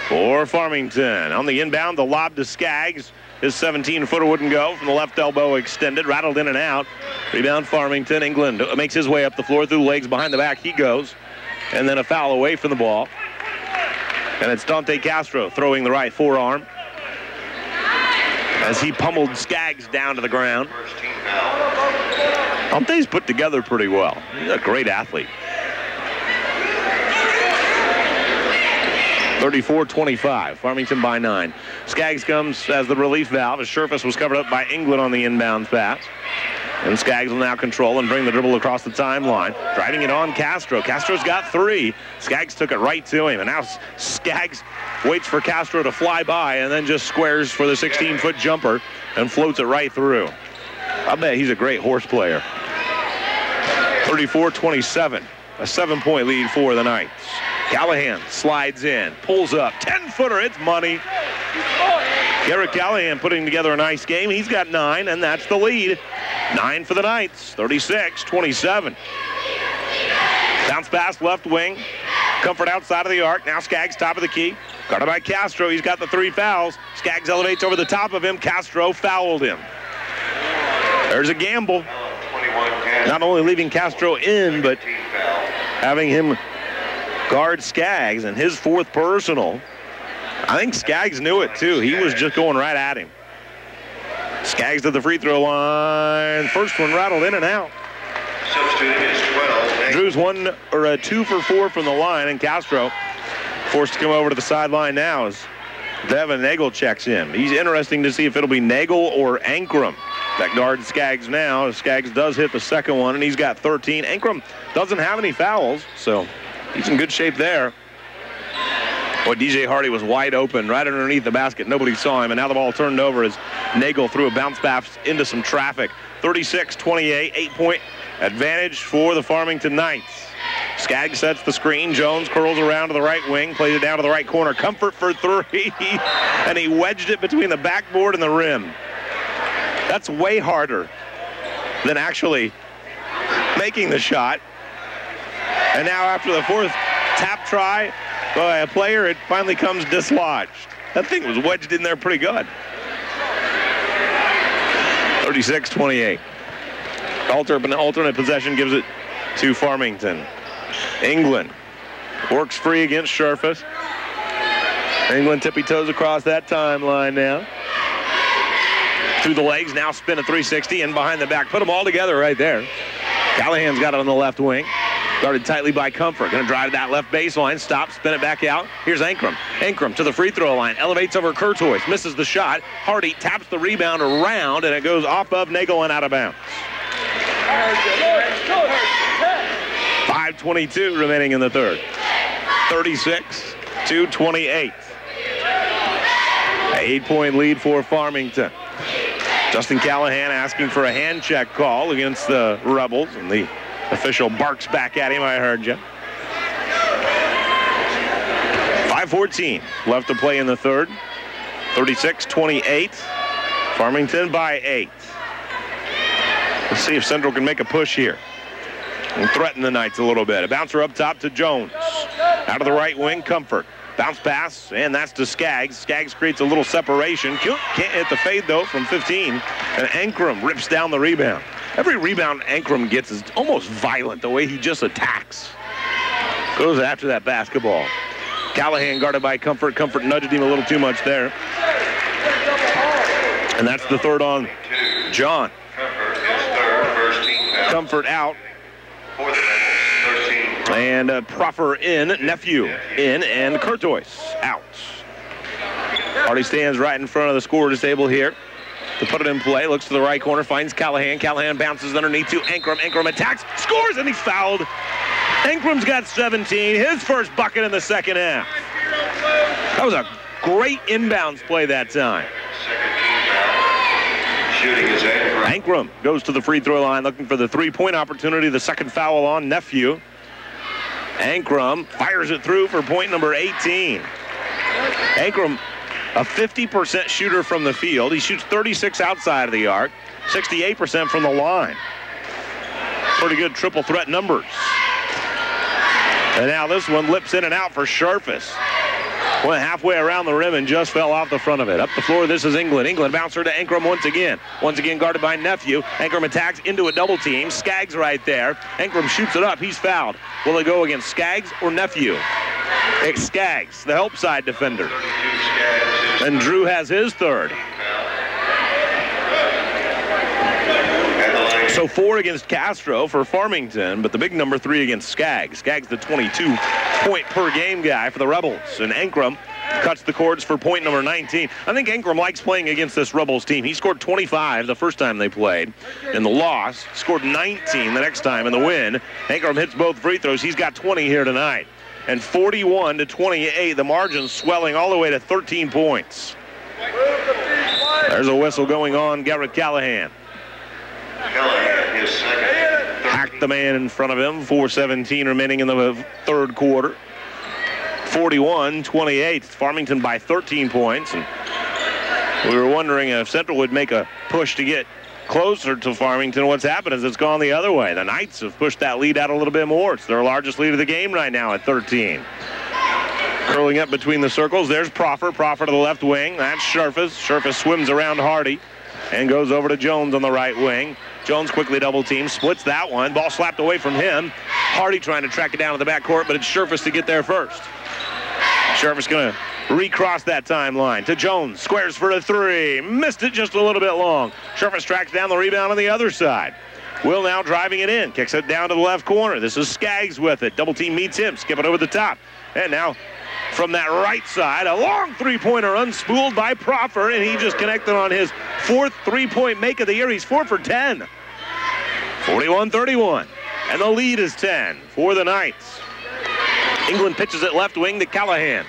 for Farmington. On the inbound, the lob to Skaggs. His 17-footer wouldn't go from the left elbow extended, rattled in and out. Rebound Farmington. England makes his way up the floor through the legs behind the back. He goes. And then a foul away from the ball. And it's Dante Castro throwing the right forearm as he pummeled Skaggs down to the ground. Dante's put together pretty well. He's a great athlete. 34-25, Farmington by 9. Skaggs comes as the relief valve as Sherfus was covered up by England on the inbound pass. And Skaggs will now control and bring the dribble across the timeline. Driving it on Castro. Castro's got 3. Skaggs took it right to him. And now Skaggs waits for Castro to fly by and then just squares for the 16-foot jumper and floats it right through. I bet he's a great horse player. 34-27, a 7-point lead for the Knights. Callahan slides in, pulls up, 10-footer, it's money. Garrett Callahan putting together a nice game. He's got 9, and that's the lead. 9 for the Knights, 36-27. Bounce pass left wing. Comfort outside of the arc. Now Skaggs top of the key. Guarded by Castro. He's got the 3 fouls. Skaggs elevates over the top of him. Castro fouled him. There's a gamble. Not only leaving Castro in, but having him guard Skaggs, and his 4th personal. I think Skaggs knew it, too. He was just going right at him. Skaggs to the free throw line. First one rattled in and out. Substituting is 12. Drew's 2 for 4 from the line, and Castro forced to come over to the sideline now as Devin Nagel checks in. He's interesting to see if it'll be Nagel or Ankrum that guards Skaggs now. Skaggs does hit the second one, and he's got 13. Ankrum doesn't have any fouls, so he's in good shape there. Boy, DJ Hardy was wide open right underneath the basket. Nobody saw him, and now the ball turned over as Nagel threw a bounce pass into some traffic. 36-28, 8-point advantage for the Farmington Knights. Skaggs sets the screen. Jones curls around to the right wing, plays it down to the right corner. Comfort for 3, and he wedged it between the backboard and the rim. That's way harder than actually making the shot. And now after the 4th tap try by a player, it finally comes dislodged. That thing was wedged in there pretty good. 36-28. Alternate possession gives it to Farmington. England works free against Sharfus. England tippy-toes across that timeline now. Through the legs, now spin a 360 and behind the back. Put them all together right there. Callahan's got it on the left wing. Guarded tightly by Comfort. Going to drive to that left baseline. Stop, spin it back out. Here's Ankrum. Ankrum to the free throw line. Elevates over Courtois. Misses the shot. Hardy taps the rebound around, and it goes off of Nagel and out of bounds. 5:22 remaining in the third. 36-28. An 8-point lead for Farmington. Justin Callahan asking for a hand check call against the Rebels, and the official barks back at him. I heard you. 5:14 left to play in the third. 36-28. Farmington by 8. Let's see if Central can make a push here and threaten the Knights a little bit. A bouncer up top to Jones. Out of the right wing, Comfort. Bounce pass, and that's to Skaggs. Skaggs creates a little separation. Can't hit the fade, though, from 15. And Ankrum rips down the rebound. Every rebound Ankrum gets is almost violent, the way he just attacks. Goes after that basketball. Callahan guarded by Comfort. Comfort nudged him a little too much there. And that's the third on John. Comfort out. And Proffer in, Nephew in, and Courtois out. Hardy stands right in front of the scorer's table here to put it in play. Looks to the right corner, finds Callahan. Callahan bounces underneath to Ankrum. Ankrum attacks, scores, and he's fouled. Ankrum's got 17, his first bucket in the second half. That was a great inbounds play that time. Shooting is Ankrum goes to the free throw line looking for the three-point opportunity. The second foul on Nephew. Ankrum fires it through for point number 18. Ankrum, a 50% shooter from the field. He shoots 36 outside of the arc, 68% from the line. Pretty good triple threat numbers. And now this one lips in and out for Sharfus. Went halfway around the rim and just fell off the front of it. Up the floor, this is England. England bouncer to Ankrum once again. Once again guarded by Nephew. Ankrum attacks into a double team. Skaggs right there. Ankrum shoots it up. He's fouled. Will it go against Skaggs or Nephew? It's Skaggs, the help side defender. And Drew has his third. So 4 against Castro for Farmington, but the big number 3 against Skaggs. Skaggs, the 22-point per game guy for the Rebels. And Ankrum cuts the cords for point number 19. I think Ankrum likes playing against this Rebels team. He scored 25 the first time they played. In the loss, scored 19 the next time in the win. Ankrum hits both free throws. He's got 20 here tonight. And 41-28, the margin swelling all the way to 13 points. There's a whistle going on Garrett Callahan. Callahan, his second. Hacked the man in front of him. 4:17 remaining in the third quarter. 41-28. Farmington by 13 points. And we were wondering if Central would make a push to get closer to Farmington. What's happened is it's gone the other way. The Knights have pushed that lead out a little bit more. It's their largest lead of the game right now at 13. Curling up between the circles. There's Proffer. Proffer to the left wing. That's Sharfus. Sharfus swims around Hardy and goes over to Jones on the right wing. Jones quickly double teams, splits that one. Ball slapped away from him. Hardy trying to track it down to the backcourt, but it's Sharfus to get there first. Sharfus going to recross that timeline to Jones. Squares for a 3. Missed it just a little bit long. Sharfus tracks down the rebound on the other side. Will now driving it in. Kicks it down to the left corner. This is Skaggs with it. Double team meets him. Skip it over the top. And now from that right side, a long three-pointer unspooled by Proffer, and he just connected on his 4th three-point make of the year. He's 4 for 10. 41-31, and the lead is 10 for the Knights. England pitches it left wing to Callahan.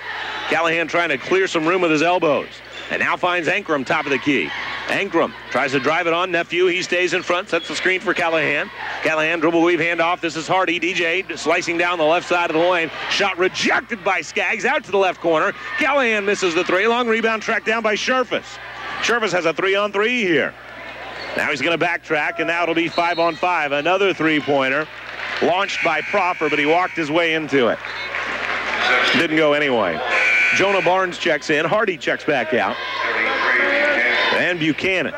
Callahan trying to clear some room with his elbows, and now finds Ankrum top of the key. Ankrum tries to drive it on Nephew. He stays in front, sets the screen for Callahan. Callahan dribble weave handoff. This is Hardy. DJ slicing down the left side of the lane. Shot rejected by Skaggs out to the left corner. Callahan misses the 3. Long rebound tracked down by Sharfus. Sharfus has a 3-on-3 here. Now he's going to backtrack, and now it'll be 5-on-5. Another three-pointer launched by Proffer, but he walked his way into it. Didn't go anyway. Jonah Barnes checks in. Hardy checks back out. And Buchanan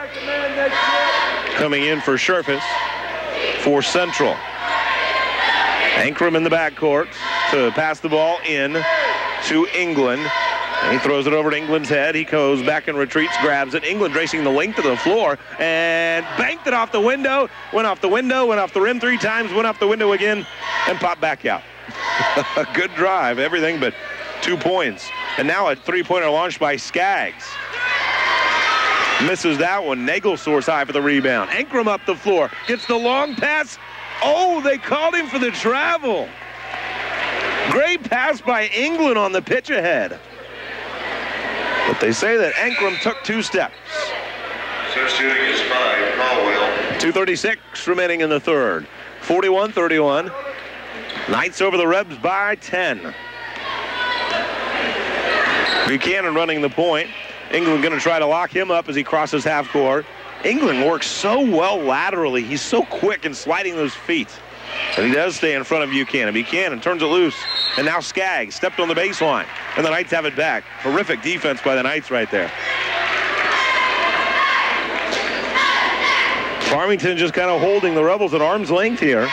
coming in for Sharfus. for Central. Ankrum in the backcourt to pass the ball in to England. And he throws it over to England's head. He goes back and retreats, grabs it. England racing the length of the floor and banked it off the window. Went off the window, went off the rim 3 times, went off the window again, and popped back out. A good drive, everything but 2 points. And now a 3-pointer launched by Skaggs. Misses that one. Nagel soars high for the rebound. Ankrum up the floor. Gets the long pass. Oh, they called him for the travel. Great pass by England on the pitch ahead. But they say that Ankrum took 2 steps. Substituting is 5, Caldwell. 2:36 remaining in the third. 41-31. Knights over the Rebs by 10. Buchanan running the point. England going to try to lock him up as he crosses half court. England works so well laterally. He's so quick in sliding those feet. And he does stay in front of Buchanan. Buchanan turns it loose. And now Skaggs stepped on the baseline. And the Knights have it back. Horrific defense by the Knights right there. Farmington just kind of holding the Rebels at arm's length here.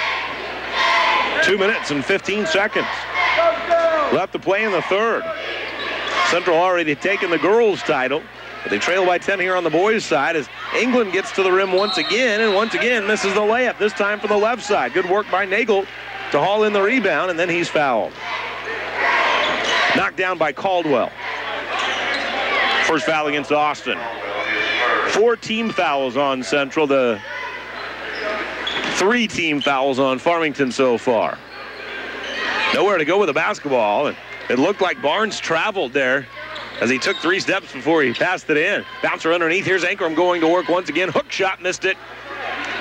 2 minutes and 15 seconds left to play in the third. Central already taken the girls' title, but they trail by 10 here on the boys' side as England gets to the rim once again, and once again misses the layup, this time from the left side. Good work by Nagel to haul in the rebound, and then he's fouled. Knocked down by Caldwell. First foul against Austin. 4 team fouls on Central, the 3 team fouls on Farmington so far. Nowhere to go with the basketball, and it looked like Barnes traveled there as he took 3 steps before he passed it in. Bouncer underneath. Here's Ankrum going to work once again. Hook shot, missed it.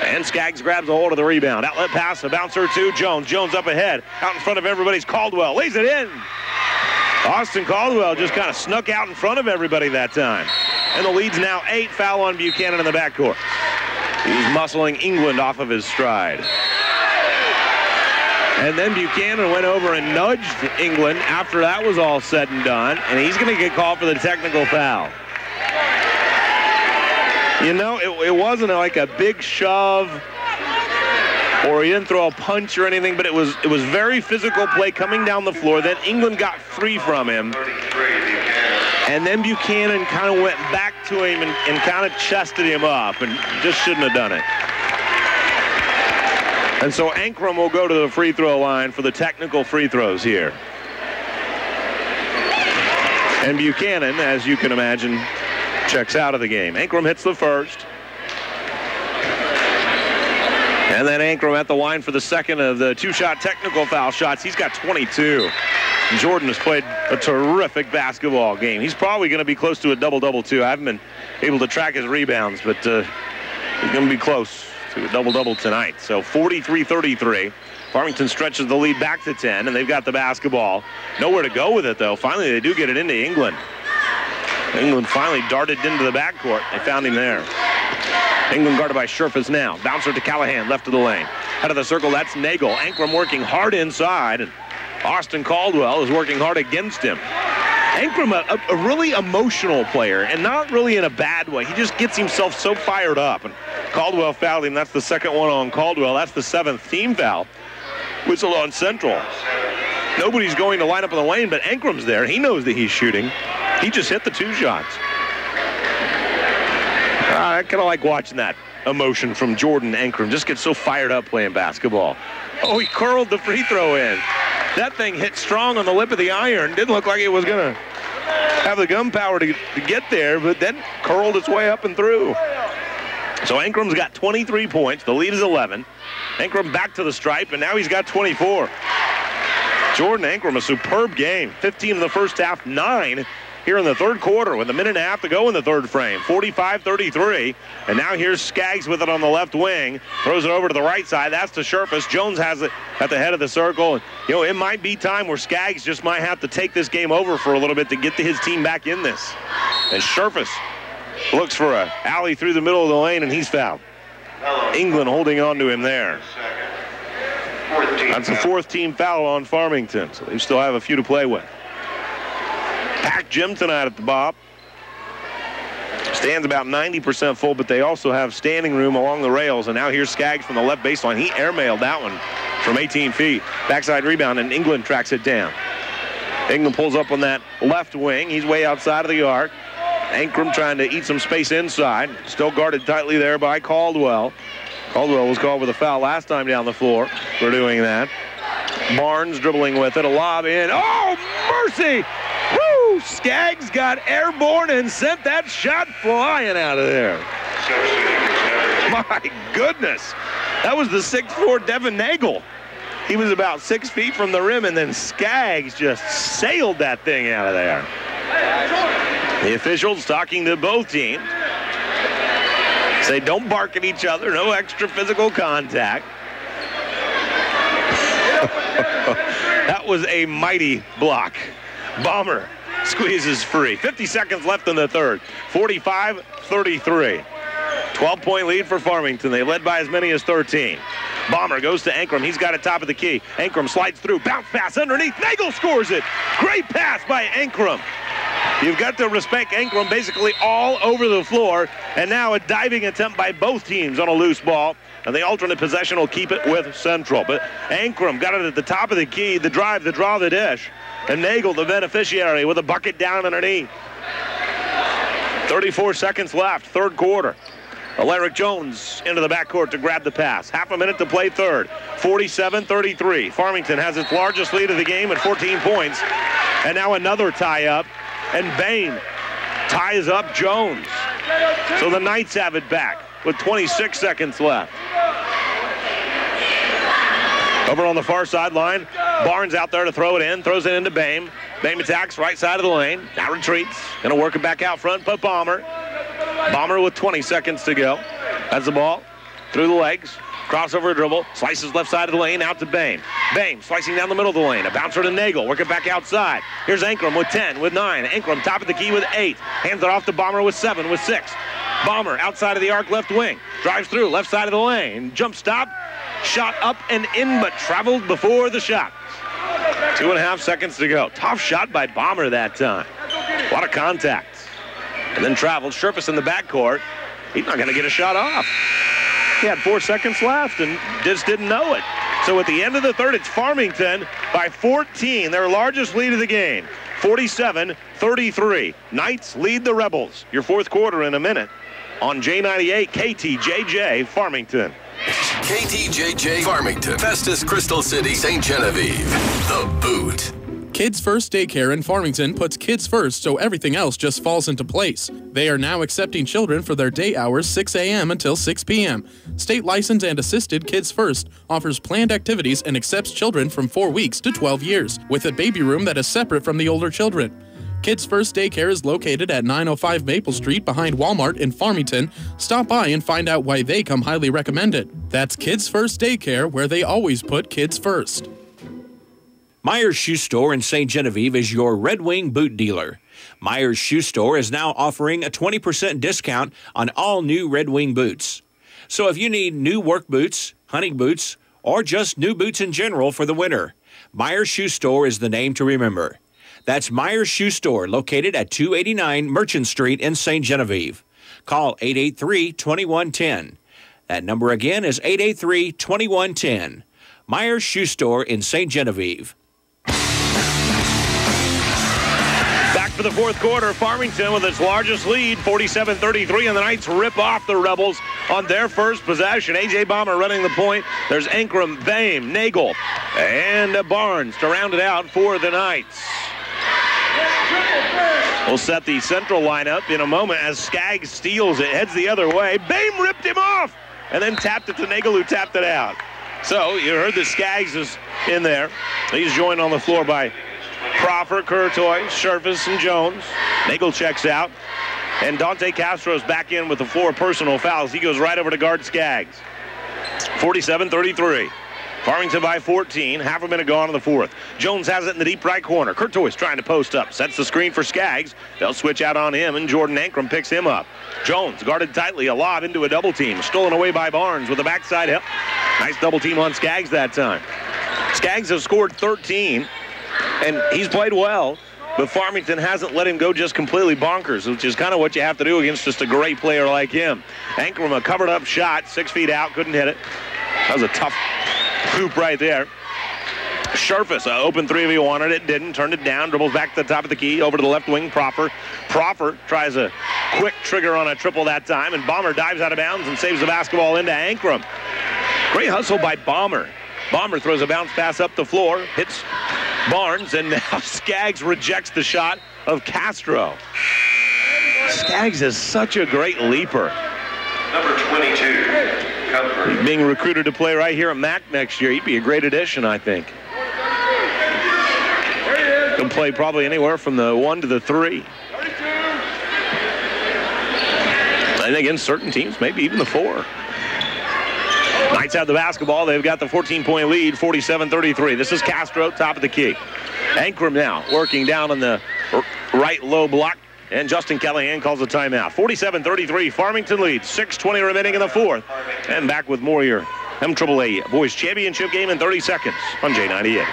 And Skaggs grabs a hold of the rebound. Outlet pass, a bouncer to Jones. Jones up ahead. Out in front of everybody's Caldwell. Lays it in. Austin Caldwell just kind of snuck out in front of everybody that time. And the lead's now 8. Foul on Buchanan in the backcourt. He's muscling England off of his stride. And then Buchanan went over and nudged England after that was all said and done. And he's going to get called for the technical foul. You know, it wasn't like a big shove or he didn't throw a punch or anything, but it was very physical play coming down the floor. Then England got free from him. And then Buchanan kind of went back to him and kind of chested him up and just shouldn't have done it. And so Ankrum will go to the free throw line for the technical free throws here. And Buchanan, as you can imagine, checks out of the game. Ankrum hits the first. And then Ankrum at the line for the second of the 2-shot technical foul shots. He's got 22. Jordan has played a terrific basketball game. He's probably going to be close to a double-double, too. I haven't been able to track his rebounds, but he's going to be close to a double-double tonight. So 43-33. Farmington stretches the lead back to 10, and they've got the basketball. Nowhere to go with it, though. Finally, they do get it into England. England finally darted into the backcourt. They found him there. England guarded by Sherfus now. Bouncer to Callahan, left of the lane. Out of the circle, that's Nagel. Ankrum working hard inside, and Austin Caldwell is working hard against him. Ankrum, a really emotional player, and not really in a bad way. He just gets himself so fired up. And Caldwell fouled him. That's the second one on Caldwell. That's the 7th team foul. Whistle on Central. Nobody's going to line up in the lane, but Ankrum's there. He knows that he's shooting. He just hit the 2 shots. I kind of like watching that emotion from Jordan Ankrum. Just gets so fired up playing basketball. Oh, he curled the free throw in. That thing hit strong on the lip of the iron. Didn't look like it was going to have the gun power to get there, but then curled its way up and through. So Ankrum's got 23 points. The lead is 11. Ankrum back to the stripe, and now he's got 24. Jordan Ankrum, a superb game. 15 in the first half, 9 here in the third quarter with a minute and a half to go in the third frame. 45-33. And now here's Skaggs with it on the left wing. Throws it over to the right side. That's to Sherfus. Jones has it at the head of the circle. And, you know, it might be time where Skaggs just might have to take this game over for a little bit to get his team back in this. And Sherfus looks for a alley through the middle of the lane, and he's fouled. England holding on to him there. That's a 4th team foul on Farmington, so they still have a few to play with. Packed gym tonight at the Bob. Stands about 90% full, but they also have standing room along the rails. And now here's Skaggs from the left baseline. He airmailed that one from 18 feet. Backside rebound, and England tracks it down. England pulls up on that left wing. He's way outside of the arc. Ankrum trying to eat some space inside. Still guarded tightly there by Caldwell. Caldwell was called with a foul last time down the floor for doing that. Barnes dribbling with it. A lob in. Oh, mercy! Woo! Skaggs got airborne and sent that shot flying out of there. My goodness. That was the 6'4" Devin Nagel. He was about 6 feet from the rim, and then Skaggs just sailed that thing out of there. The officials talking to both teams. Say don't bark at each other, no extra physical contact. That was a mighty block. Bomber squeezes free. 50 seconds left in the third. 45-33. 12-point lead for Farmington. They led by as many as 13. Bomber goes to Ankrum. He's got it top of the key. Ankrum slides through. Bounce pass underneath. Nagel scores it. Great pass by Ankrum. You've got to respect Ankrum basically all over the floor. And now a diving attempt by both teams on a loose ball. And the alternate possession will keep it with Central. But Ankrum got it at the top of the key. The drive, the draw, the dish. And Nagel, the beneficiary, with a bucket down underneath. 34 seconds left, third quarter. Alaric Jones into the backcourt to grab the pass. Half a minute to play third. 47-33. Farmington has its largest lead of the game at 14 points. And now another tie-up. And Bain ties up Jones. So the Knights have it back with 26 seconds left. Over on the far sideline, Barnes out there to throw it in. Throws it into Bain. Bain attacks right side of the lane. Now retreats. Going to work it back out front, but Bomber. Bomber with 20 seconds to go. Has the ball through the legs. Crossover dribble. Slices left side of the lane out to Bain. Bain slicing down the middle of the lane. A bouncer to Nagel. Work it back outside. Here's Ankrum with 10, with 9. Ankrum top of the key with 8. Hands it off to Bomber with 7, with 6. Bomber outside of the arc left wing. Drives through left side of the lane. Jump stop. Shot up and in, but traveled before the shot. 2.5 seconds to go. Tough shot by Bomber that time. A lot of contact. And then traveled. Sherpas in the backcourt. He's not going to get a shot off. He had 4 seconds left and just didn't know it. So at the end of the third, it's Farmington by 14, their largest lead of the game. 47-33. Knights lead the Rebels. Your fourth quarter in a minute on J98 KTJJ Farmington. KTJJ Farmington, Festus, Crystal City, St. Genevieve. The Boot. Kids First Daycare in Farmington puts kids first so everything else just falls into place. They are now accepting children for their day hours 6 a.m. until 6 p.m. State licensed and assisted Kids First offers planned activities and accepts children from 4 weeks to 12 years with a baby room that is separate from the older children. Kids First Daycare is located at 905 Maple Street behind Walmart in Farmington. Stop by and find out why they come highly recommended. That's Kids First Daycare, where they always put kids first. Myers Shoe Store in St. Genevieve is your Red Wing boot dealer. Myers Shoe Store is now offering a 20% discount on all new Red Wing boots. So if you need new work boots, hunting boots, or just new boots in general for the winter, Myers Shoe Store is the name to remember. That's Myers Shoe Store, located at 289 Merchant Street in St. Genevieve. Call 883-2110. That number again is 883-2110. Myers Shoe Store in St. Genevieve. Back for the fourth quarter, Farmington with its largest lead, 47-33, and the Knights rip off the Rebels on their first possession. A.J. Bomber running the point. There's Ankrum, Bain, Nagel, and Barnes to round it out for the Knights. We'll set the central lineup in a moment as Skaggs steals it, heads the other way. Bain ripped him off and then tapped it to Nagel, who tapped it out. So you heard that Skaggs is in there. He's joined on the floor by Crawford, Courtois, Sherpas, and Jones. Nagel checks out. And Dante Castro's back in with the 4 personal fouls. He goes right over to guard Skaggs. 47-33. Farmington by 14. Half a minute gone in the fourth. Jones has it in the deep right corner. Courtois trying to post up. Sets the screen for Skaggs. They'll switch out on him, and Jordan Ankrum picks him up. Jones guarded tightly. A lob into a double team. Stolen away by Barnes with a backside hip. Nice double team on Skaggs that time. Skaggs has scored 13, and he's played well. but Farmington hasn't let him go just completely bonkers, which is kind of what you have to do against just a great player like him. Ankrum, a covered-up shot, 6 feet out, couldn't hit it. That was a tough hoop right there. Sharfus, open three if he wanted it, didn't. Turned it down, dribbles back to the top of the key, over to the left wing, Proffer. Proffer tries a quick trigger on a triple that time, and Bomber dives out of bounds and saves the basketball into Ankrum. Great hustle by Bomber. Bomber throws a bounce pass up the floor, hits Barnes, and now Skaggs rejects the shot of Castro. Skaggs is such a great leaper. Number 22, Comfort. Being recruited to play right here at MAC next year, he'd be a great addition, I think. Can play probably anywhere from the 1 to the 3. I think against certain teams, maybe even the 4. Knights have the basketball. They've got the 14-point lead, 47-33. This is Castro, top of the key. Ankrum now working down on the right low block, and Justin Callahan calls a timeout. 47-33, Farmington leads. 6:20 remaining in the fourth. And back with more here. MAAA Boys Championship game in 30 seconds on J98.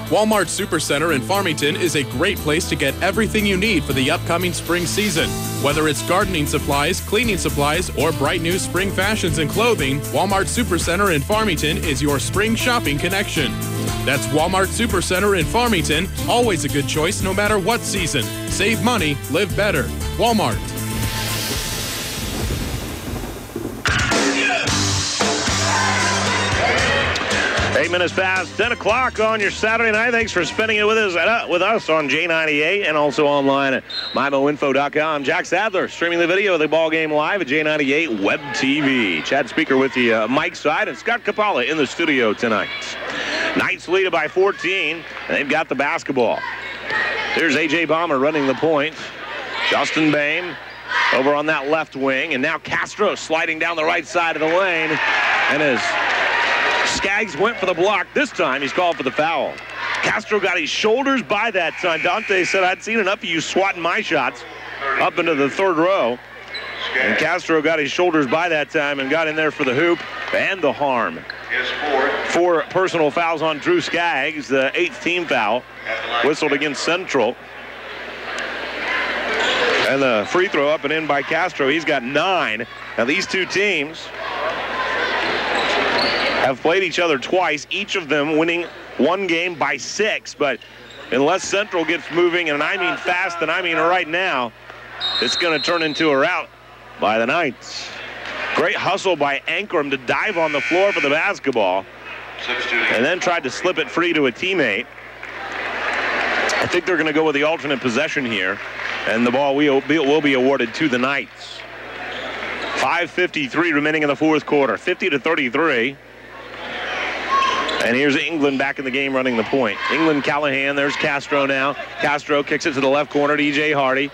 Walmart Supercenter in Farmington is a great place to get everything you need for the upcoming spring season. Whether it's gardening supplies, cleaning supplies, or bright new spring fashions and clothing, Walmart Supercenter in Farmington is your spring shopping connection. That's Walmart Supercenter in Farmington, always a good choice no matter what season. Save money, live better. Walmart. 8 minutes past 10 o'clock on your Saturday night. Thanks for spending it with us on J98 and also online at MyMoInfo.com. Jack Sadler streaming the video of the ball game live at J98 Web TV. Chad Speaker with the Mike side and Scott Capalla in the studio tonight. Knights lead it by 14, and they've got the basketball. Here's A.J. Bomber running the point. Justin Boehm over on that left wing, and now Castro sliding down the right side of the lane, and as Skaggs went for the block. This time he's called for the foul. Castro got his shoulders by that time. Dante said, I'd seen enough of you swatting my shots up into the third row. And Castro got his shoulders by that time and got in there for the hoop and the harm. 4 personal fouls on Drew Skaggs, the 8th team foul. Whistled against Central. And the free throw up and in by Castro. He's got 9. Now these two teams have played each other twice, each of them winning one game by 6. But unless Central gets moving, and I mean fast, and I mean right now, it's going to turn into a rout by the Knights. Great hustle by Ankrum to dive on the floor for the basketball, and then tried to slip it free to a teammate. I think they're going to go with the alternate possession here, and the ball will be awarded to the Knights. 5:53 remaining in the fourth quarter, 50-33. And here's England back in the game running the point. England, Callahan, there's Castro now. Castro kicks it to the left corner to E.J. Hardy.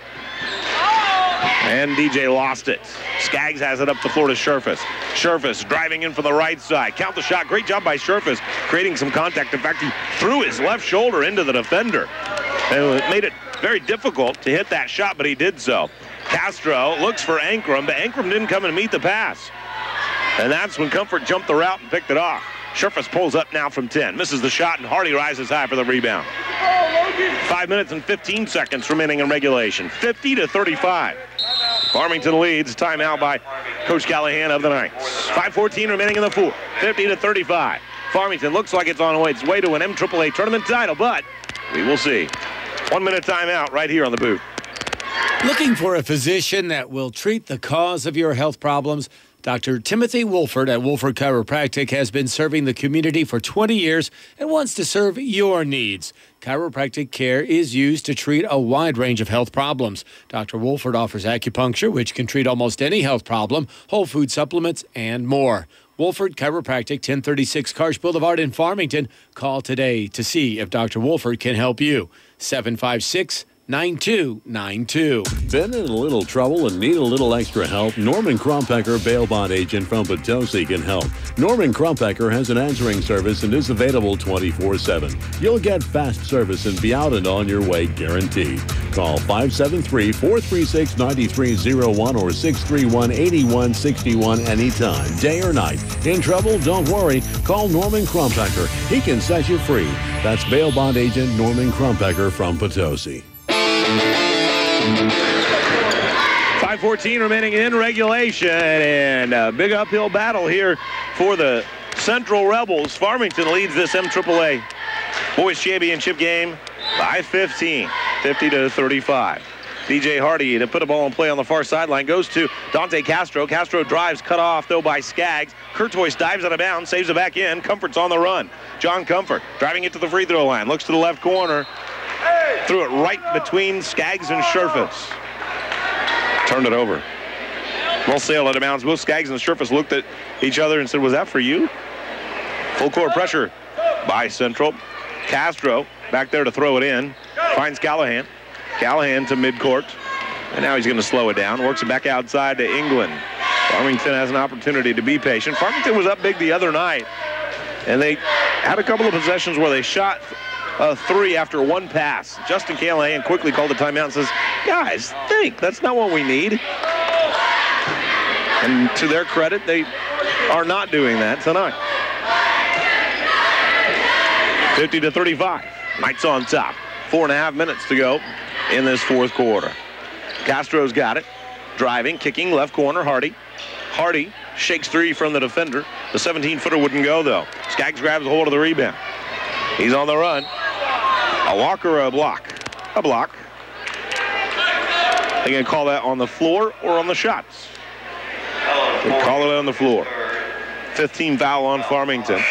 And DJ lost it. Skaggs has it up the floor to Sharfus. Sharfus driving in from the right side. Count the shot. Great job by Sharfus, creating some contact. In fact, he threw his left shoulder into the defender. And it made it very difficult to hit that shot, but he did so. Castro looks for Ankrum, but Ankrum didn't come and meet the pass. And that's when Comfort jumped the route and picked it off. Sharfus pulls up now from 10. Misses the shot, and Hardy rises high for the rebound. 5 minutes and 15 seconds remaining in regulation. 50-35. Farmington leads. Timeout by Coach Callahan of the Knights. 5:14 remaining in the fourth. 50-35. Farmington looks like it's on its way to an MAAA tournament title, but we will see. 1 minute timeout right here on the booth. Looking for a physician that will treat the cause of your health problems? Dr. Timothy Wolford at Wolford Chiropractic has been serving the community for 20 years and wants to serve your needs. Chiropractic care is used to treat a wide range of health problems. Dr. Wolford offers acupuncture, which can treat almost any health problem, whole food supplements, and more. Wolford Chiropractic, 1036 Karsh Boulevard in Farmington. Call today to see if Dr. Wolford can help you. 756 888-928-9292. Been in a little trouble and need a little extra help? Norman Krumpecker, bail bond agent from Potosi, can help. Norman Krumpecker has an answering service and is available 24/7. You'll get fast service and be out and on your way guaranteed. Call 573-436-9301 or 631-8161 anytime, day or night. In trouble? Don't worry. Call Norman Krumpecker. He can set you free. That's bail bond agent Norman Krumpecker from Potosi. 5:14 remaining in regulation, and a big uphill battle here for the Central Rebels. Farmington leads this MAAA Boys Championship game by 15, 50-35. DJ Hardy to put a ball in play on the far sideline goes to Dante Castro. Castro drives, cut off though by Skaggs. Kurtois dives out of bounds, saves it back in. Comfort's on the run. John Comfort driving it to the free throw line, looks to the left corner. Threw it right between Skaggs and Scherfus. Turned it over. Well sailed out of bounds. Both Skaggs and Scherfus looked at each other and said, was that for you? Full court pressure by Central. Castro back there to throw it in. Finds Callahan. Callahan to midcourt. And now he's going to slow it down. Works it back outside to England. Farmington has an opportunity to be patient. Farmington was up big the other night. And they had a couple of possessions where they shot a three after one pass. Justin Callahan quickly called the timeout and says, guys, think, that's not what we need. And to their credit, they are not doing that tonight. 50-35. Knights on top. 4.5 minutes to go in this fourth quarter. Castro's got it. Driving, kicking, left corner, Hardy. Hardy shakes three from the defender. The 17-footer wouldn't go, though. Skaggs grabs a hold of the rebound. He's on the run. A walk or a block? A block. They going to call that on the floor or on the shots? They call it on the floor. 15 foul on Farmington.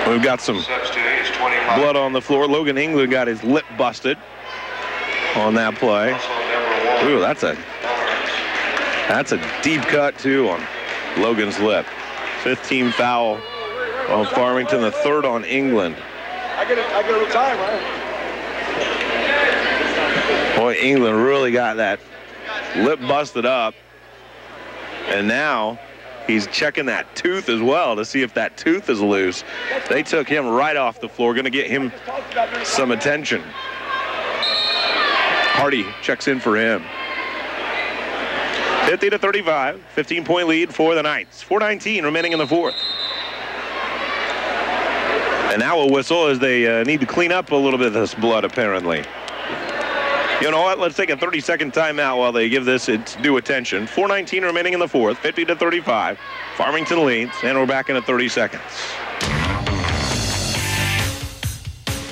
We've got some blood on the floor. Logan England got his lip busted on that play. Ooh, that's a deep cut, too, on Logan's lip. 15 foul on Farmington, the third on England. I get a little time, right? Boy, England really got that lip busted up. And now he's checking that tooth as well to see if that tooth is loose. They took him right off the floor, going to get him some attention. Hardy checks in for him. 50-35, 15-point lead for the Knights. 4:19 remaining in the fourth. And now a whistle as they need to clean up a little bit of this blood, apparently. You know what? Let's take a 30-second timeout while they give this its due attention. 4:19 remaining in the fourth, 50-35. Farmington leads, and we're back in at 30 seconds.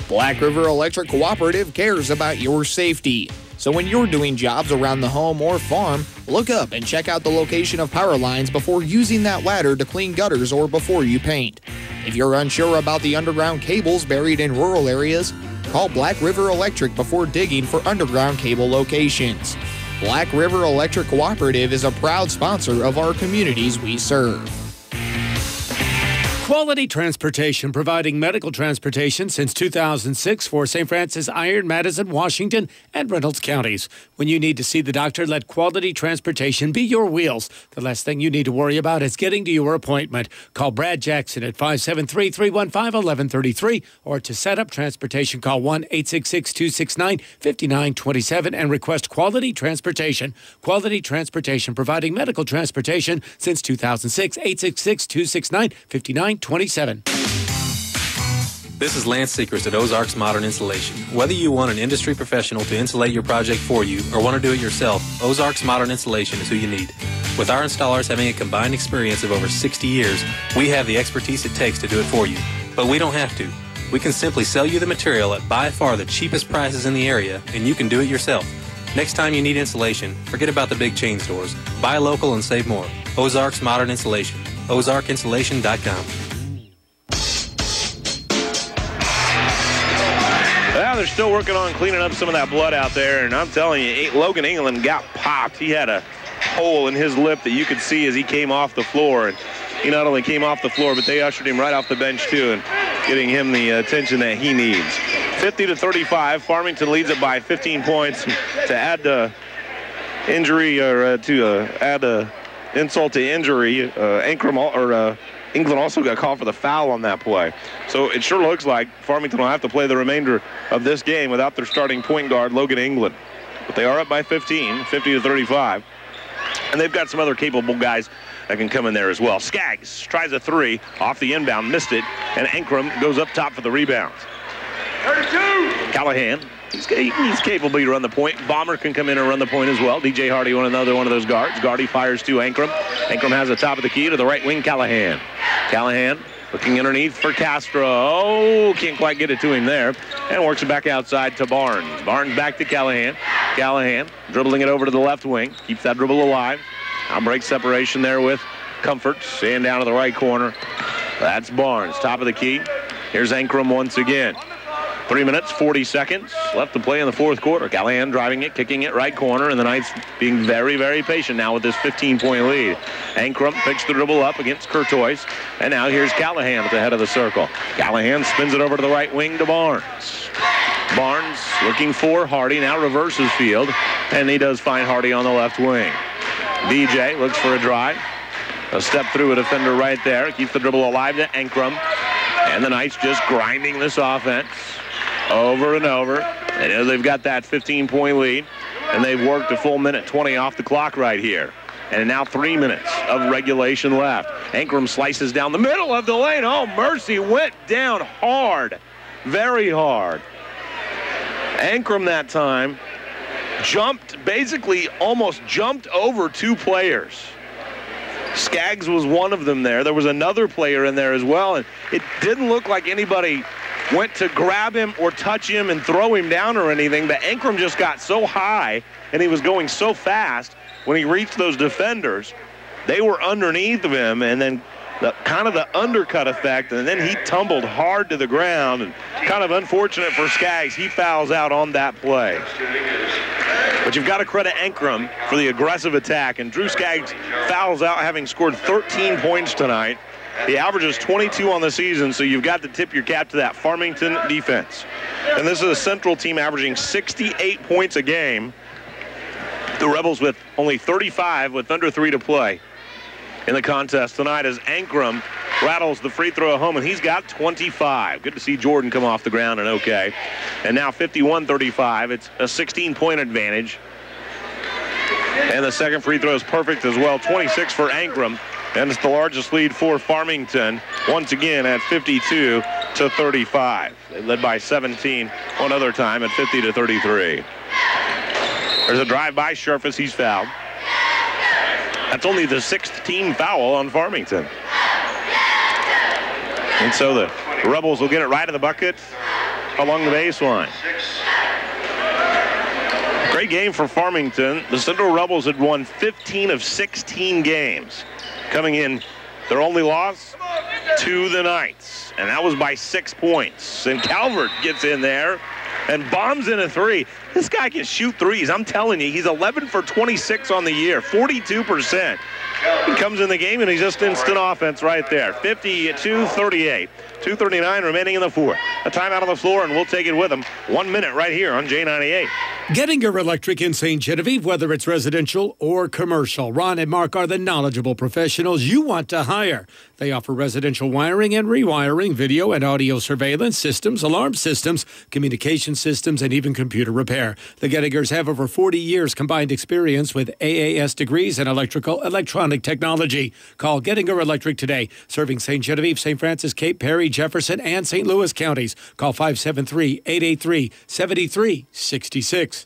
Black River Electric Cooperative cares about your safety. So when you're doing jobs around the home or farm, look up and check out the location of power lines before using that ladder to clean gutters or before you paint. If you're unsure about the underground cables buried in rural areas, call Black River Electric before digging for underground cable locations. Black River Electric Cooperative is a proud sponsor of our communities we serve. Quality Transportation, providing medical transportation since 2006 for St. Francis, Iron, Madison, Washington, and Reynolds counties. When you need to see the doctor, let Quality Transportation be your wheels. The last thing you need to worry about is getting to your appointment. Call Brad Jackson at 573-315-1133, or to set up transportation, call 1-866-269-5927 and request Quality Transportation. Quality Transportation, providing medical transportation since 2006, 866-269-5927. This is Lance Seekers at Ozarks Modern Insulation. Whether you want an industry professional to insulate your project for you or want to do it yourself, Ozarks Modern Insulation is who you need. With our installers having a combined experience of over 60 years, we have the expertise it takes to do it for you. But we don't have to. We can simply sell you the material at by far the cheapest prices in the area, and you can do it yourself. Next time you need insulation, forget about the big chain stores. Buy local and save more. Ozarks Modern Insulation. OzarkInsulation.com. Well, they're still working on cleaning up some of that blood out there, and I'm telling you, Logan England got popped. He had a hole in his lip that you could see as he came off the floor, and he not only came off the floor, but they ushered him right off the bench, too, and getting him the attention that he needs. 50-35. Farmington leads it by 15 points. To add injury or to add insult to injury, England also got called for the foul on that play. So it sure looks like Farmington will have to play the remainder of this game without their starting point guard, Logan England. But they are up by 15, 50-35. And they've got some other capable guys that can come in there as well. Skaggs tries a three off the inbound, missed it, and Ankrum goes up top for the rebound. 32. Callahan, he's capable to run the point. Bomber can come in and run the point as well. DJ Hardy, another one of those guards. Gardy fires to Ankrum. Ankrum has the top of the key to the right wing, Callahan. Callahan looking underneath for Castro. Oh, can't quite get it to him there. And works it back outside to Barnes. Barnes back to Callahan. Callahan dribbling it over to the left wing. Keeps that dribble alive. Now breaks separation there with Comfort. And down to the right corner. That's Barnes. Top of the key. Here's Ankrum once again. 3 minutes, 40 seconds left to play in the fourth quarter. Callahan driving it, kicking it right corner, and the Knights being very, very patient now with this 15-point lead. Ankrum picks the dribble up against Courtois, and now here's Callahan at the head of the circle. Callahan spins it over to the right wing to Barnes. Barnes looking for Hardy, now reverses field, and he does find Hardy on the left wing. DJ looks for a drive. A step through a defender right there. Keeps the dribble alive to Ankrum. And the Knights just grinding this offense over and over. And they've got that 15-point lead. And they've worked a full minute 20 off the clock right here. And now 3 minutes of regulation left. Ankrum slices down the middle of the lane. Oh, mercy, went down hard. Very hard. Ankrum that time almost jumped over two players. Skaggs was one of them there. There was another player in there as well, and it didn't look like anybody went to grab him or touch him and throw him down or anything, but Ankrum just got so high and he was going so fast when he reached those defenders. They were underneath of him, and then the undercut effect, and then he tumbled hard to the ground, and kind of unfortunate for Skaggs. He fouls out on that play. But you've got to credit Ankrum for the aggressive attack, and Drew Skaggs fouls out having scored 13 points tonight. He averages 22 on the season, so you've got to tip your cap to that Farmington defense. And this is a Central team averaging 68 points a game. The Rebels with only 35 with under 3 to play in the contest tonight as Ankrum rattles the free throw home, and he's got 25. Good to see Jordan come off the ground and okay. And now 51-35. It's a 16-point advantage. And the second free throw is perfect as well. 26 for Ankrum. And it's the largest lead for Farmington, once again at 52-35. They led by 17 one other time at 50-33. There's a drive by Sharfus. He's fouled. That's only the 6th team foul on Farmington. And so the Rebels will get it right in the bucket along the baseline. Great game for Farmington. The Central Rebels had won 15 of 16 games. Coming in, their only loss to the Knights, and that was by 6 points. And Calvert gets in there and bombs in a three. This guy can shoot threes. I'm telling you, he's 11 for 26 on the year, 42%. He comes in the game, and he's just instant offense right there. 52-38. 2:39 remaining in the fourth. A timeout on the floor, and we'll take it with him. 1 minute right here on J98. Gettinger Electric in St. Genevieve, whether it's residential or commercial. Ron and Mark are the knowledgeable professionals you want to hire. They offer residential wiring and rewiring, video and audio surveillance systems, alarm systems, communication systems, and even computer repair. The Gettingers have over 40 years combined experience with AAS degrees in electronic technology. Call Gettinger Electric today, serving St. Genevieve, St. Francis, Cape Perry, Jefferson, and St. Louis counties. Call 573-883-7366.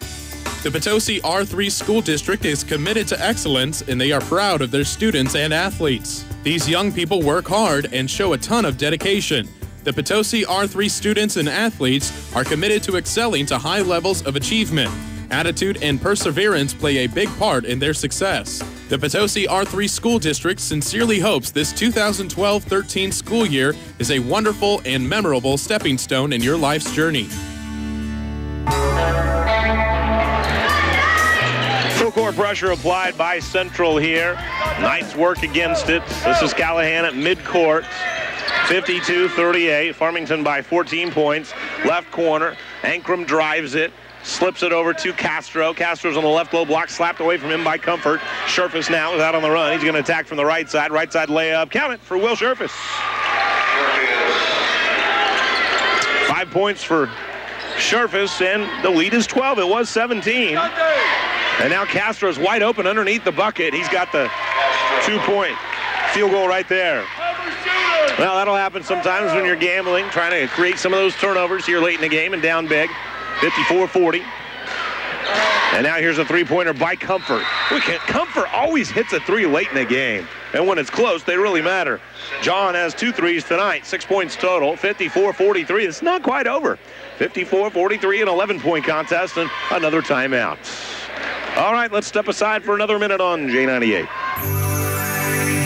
The Potosi R3 School District is committed to excellence, and they are proud of their students and athletes. These young people work hard and show a ton of dedication. The Potosi R3 students and athletes are committed to excelling to high levels of achievement. Attitude and perseverance play a big part in their success. The Potosi R3 School District sincerely hopes this 2012-13 school year is a wonderful and memorable stepping stone in your life's journey. Full court pressure applied by Central here. Knights work against it. This is Callahan at midcourt. 52-38. Farmington by 14 points. Left corner. Ankrum drives it. Slips it over to Castro. Castro's on the left low block, slapped away from him by Comfort. Scherfus now is out on the run. He's going to attack from the right side. Right side layup. Count it for Will Scherfus. 5 points for Scherfus, and the lead is 12. It was 17. And now Castro's wide open underneath the bucket. He's got the 2-point field goal right there. Well, that'll happen sometimes when you're gambling, trying to create some of those turnovers here late in the game and down big. 54-40. And now here's a three-pointer by Comfort. Comfort always hits a three late in the game. And when it's close, they really matter. John has 2 threes tonight, 6 points total, 54-43. It's not quite over. 54-43, an 11-point contest, and another timeout. All right, let's step aside for another minute on J98.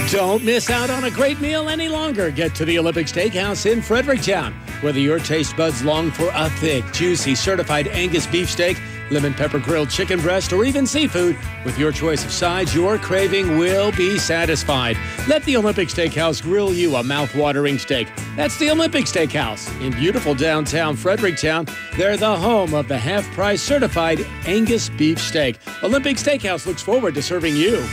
Don't miss out on a great meal any longer. Get to the Olympic Steakhouse in Fredericktown. Whether your taste buds long for a thick, juicy, certified Angus beef steak, lemon pepper grilled chicken breast, or even seafood, with your choice of sides, your craving will be satisfied. Let the Olympic Steakhouse grill you a mouth-watering steak. That's the Olympic Steakhouse in beautiful downtown Fredericktown. They're the home of the half-price certified Angus beef steak. Olympic Steakhouse looks forward to serving you.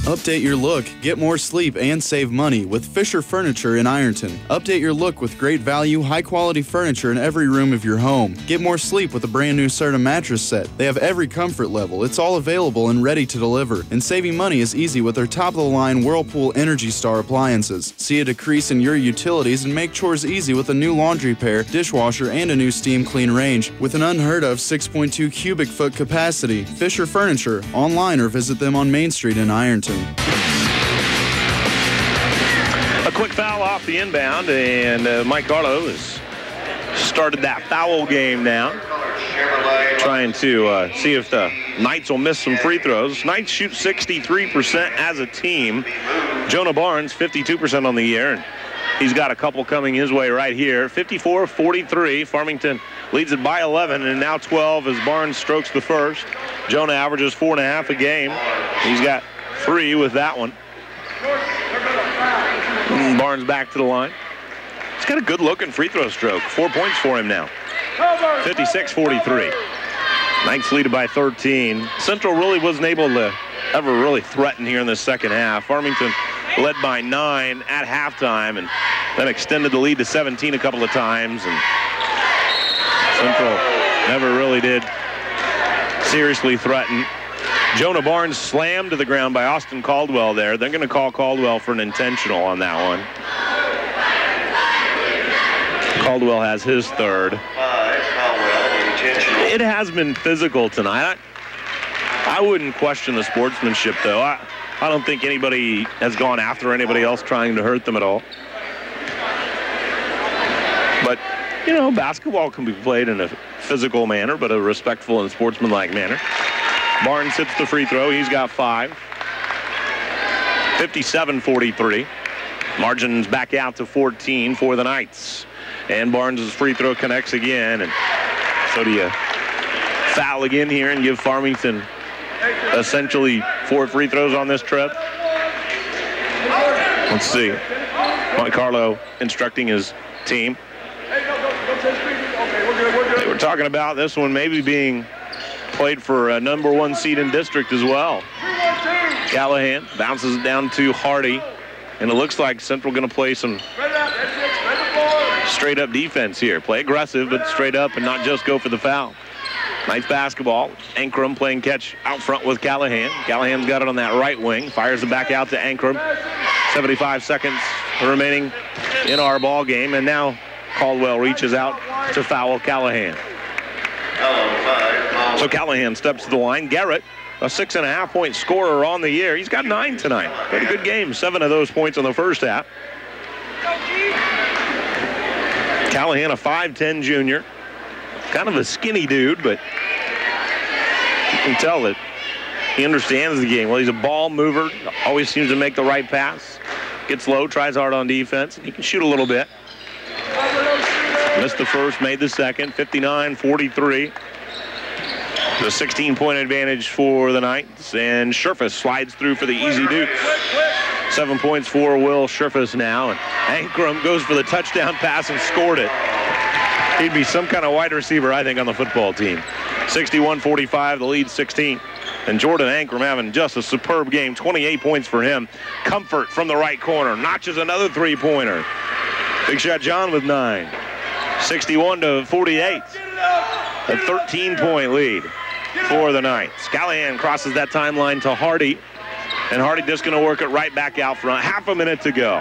Update your look, get more sleep, and save money with Fisher Furniture in Ironton. Update your look with great value, high-quality furniture in every room of your home. Get more sleep with a brand new Serta mattress set. They have every comfort level. It's all available and ready to deliver. And saving money is easy with their top-of-the-line Whirlpool Energy Star appliances. See a decrease in your utilities and make chores easy with a new laundry pair, dishwasher, and a new steam clean range. With an unheard-of 6.2 cubic foot capacity. Fisher Furniture. Online or visit them on Main Street in Ironton. A quick foul off the inbound, and Mike Carlo has started that foul game now, trying to see if the Knights will miss some free throws. Knights shoot 63% as a team. Jonah Barnes, 52% on the year, and he's got a couple coming his way right here. 54-43. Farmington leads it by 11, and now 12 as Barnes strokes the first. Jonah averages 4.5 a game. He's got 3 with that one. Barnes back to the line. He's got a good-looking free throw stroke. 4 points for him now. 56-43. Knights lead by 13. Central really wasn't able to ever really threaten here in the second half. Farmington led by 9 at halftime and then extended the lead to 17 a couple of times. And Central never really did seriously threaten. Jonah Barnes slammed to the ground by Austin Caldwell there. They're going to call Caldwell for an intentional on that one. Caldwell has his third. It has been physical tonight. I wouldn't question the sportsmanship, though. I don't think anybody has gone after anybody else trying to hurt them at all. But, you know, basketball can be played in a physical manner, but a respectful and sportsmanlike manner. Barnes hits the free throw. He's got 5. 57-43. Margins back out to 14 for the Knights. And Barnes' free throw connects again. And so do you foul again here and give Farmington essentially 4 free throws on this trip? Let's see. Mike Carlo instructing his team. They were talking about this one maybe being played for a #1 seed in district as well. Callahan bounces it down to Hardy, and it looks like Central going to play some straight up defense here. Play aggressive, but straight up and not just go for the foul. Knights basketball. Ankrum playing catch out front with Callahan. Callahan's got it on that right wing. Fires it back out to Ankrum. 75 seconds remaining in our ball game, and now Caldwell reaches out to foul Callahan. So Callahan steps to the line. Garrett, a 6.5-point scorer on the year. He's got 9 tonight. Had a good game. 7 of those points in the first half. Callahan, a 5'10 junior. Kind of a skinny dude, but you can tell that he understands the game. Well, he's a ball mover. Always seems to make the right pass. Gets low, tries hard on defense. He can shoot a little bit. Missed the first, made the second. 59-43. The 16-point advantage for the Knights, and Scherfus slides through for the easy deuce. 7 points for Will Scherfus now. And Ankrum goes for the touchdown pass and scored it. He'd be some kind of wide receiver, I think, on the football team. 61-45, the lead 16. And Jordan Ankrum having just a superb game. 28 points for him. Comfort from the right corner. Notches another three-pointer. Big Shot John with 9. 61-48. A 13-point lead for the Knights. Callahan crosses that timeline to Hardy. And Hardy just going to work it right back out front. Half a minute to go.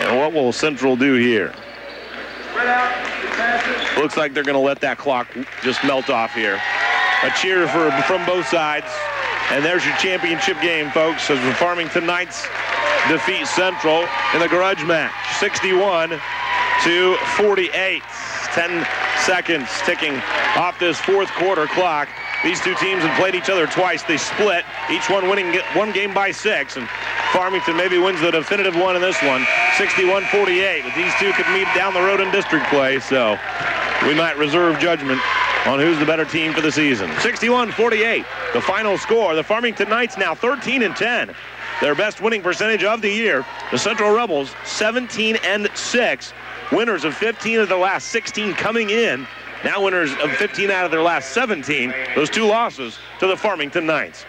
And what will Central do here? Looks like they're going to let that clock just melt off here. A cheer from both sides. And there's your championship game, folks, as the Farmington Knights defeat Central in the grudge match. 61-48. 10 seconds ticking off this fourth quarter clock. These two teams have played each other twice. They split, each one winning one game by 6. And Farmington maybe wins the definitive one in this one, 61-48. But these two could meet down the road in district play, so we might reserve judgment on who's the better team for the season. 61-48, the final score. The Farmington Knights now 13-10. Their best winning percentage of the year. The Central Rebels 17-6. Winners of 15 of the last 16 coming in. Now winners of 15 out of their last 17. Those two losses to the Farmington Knights.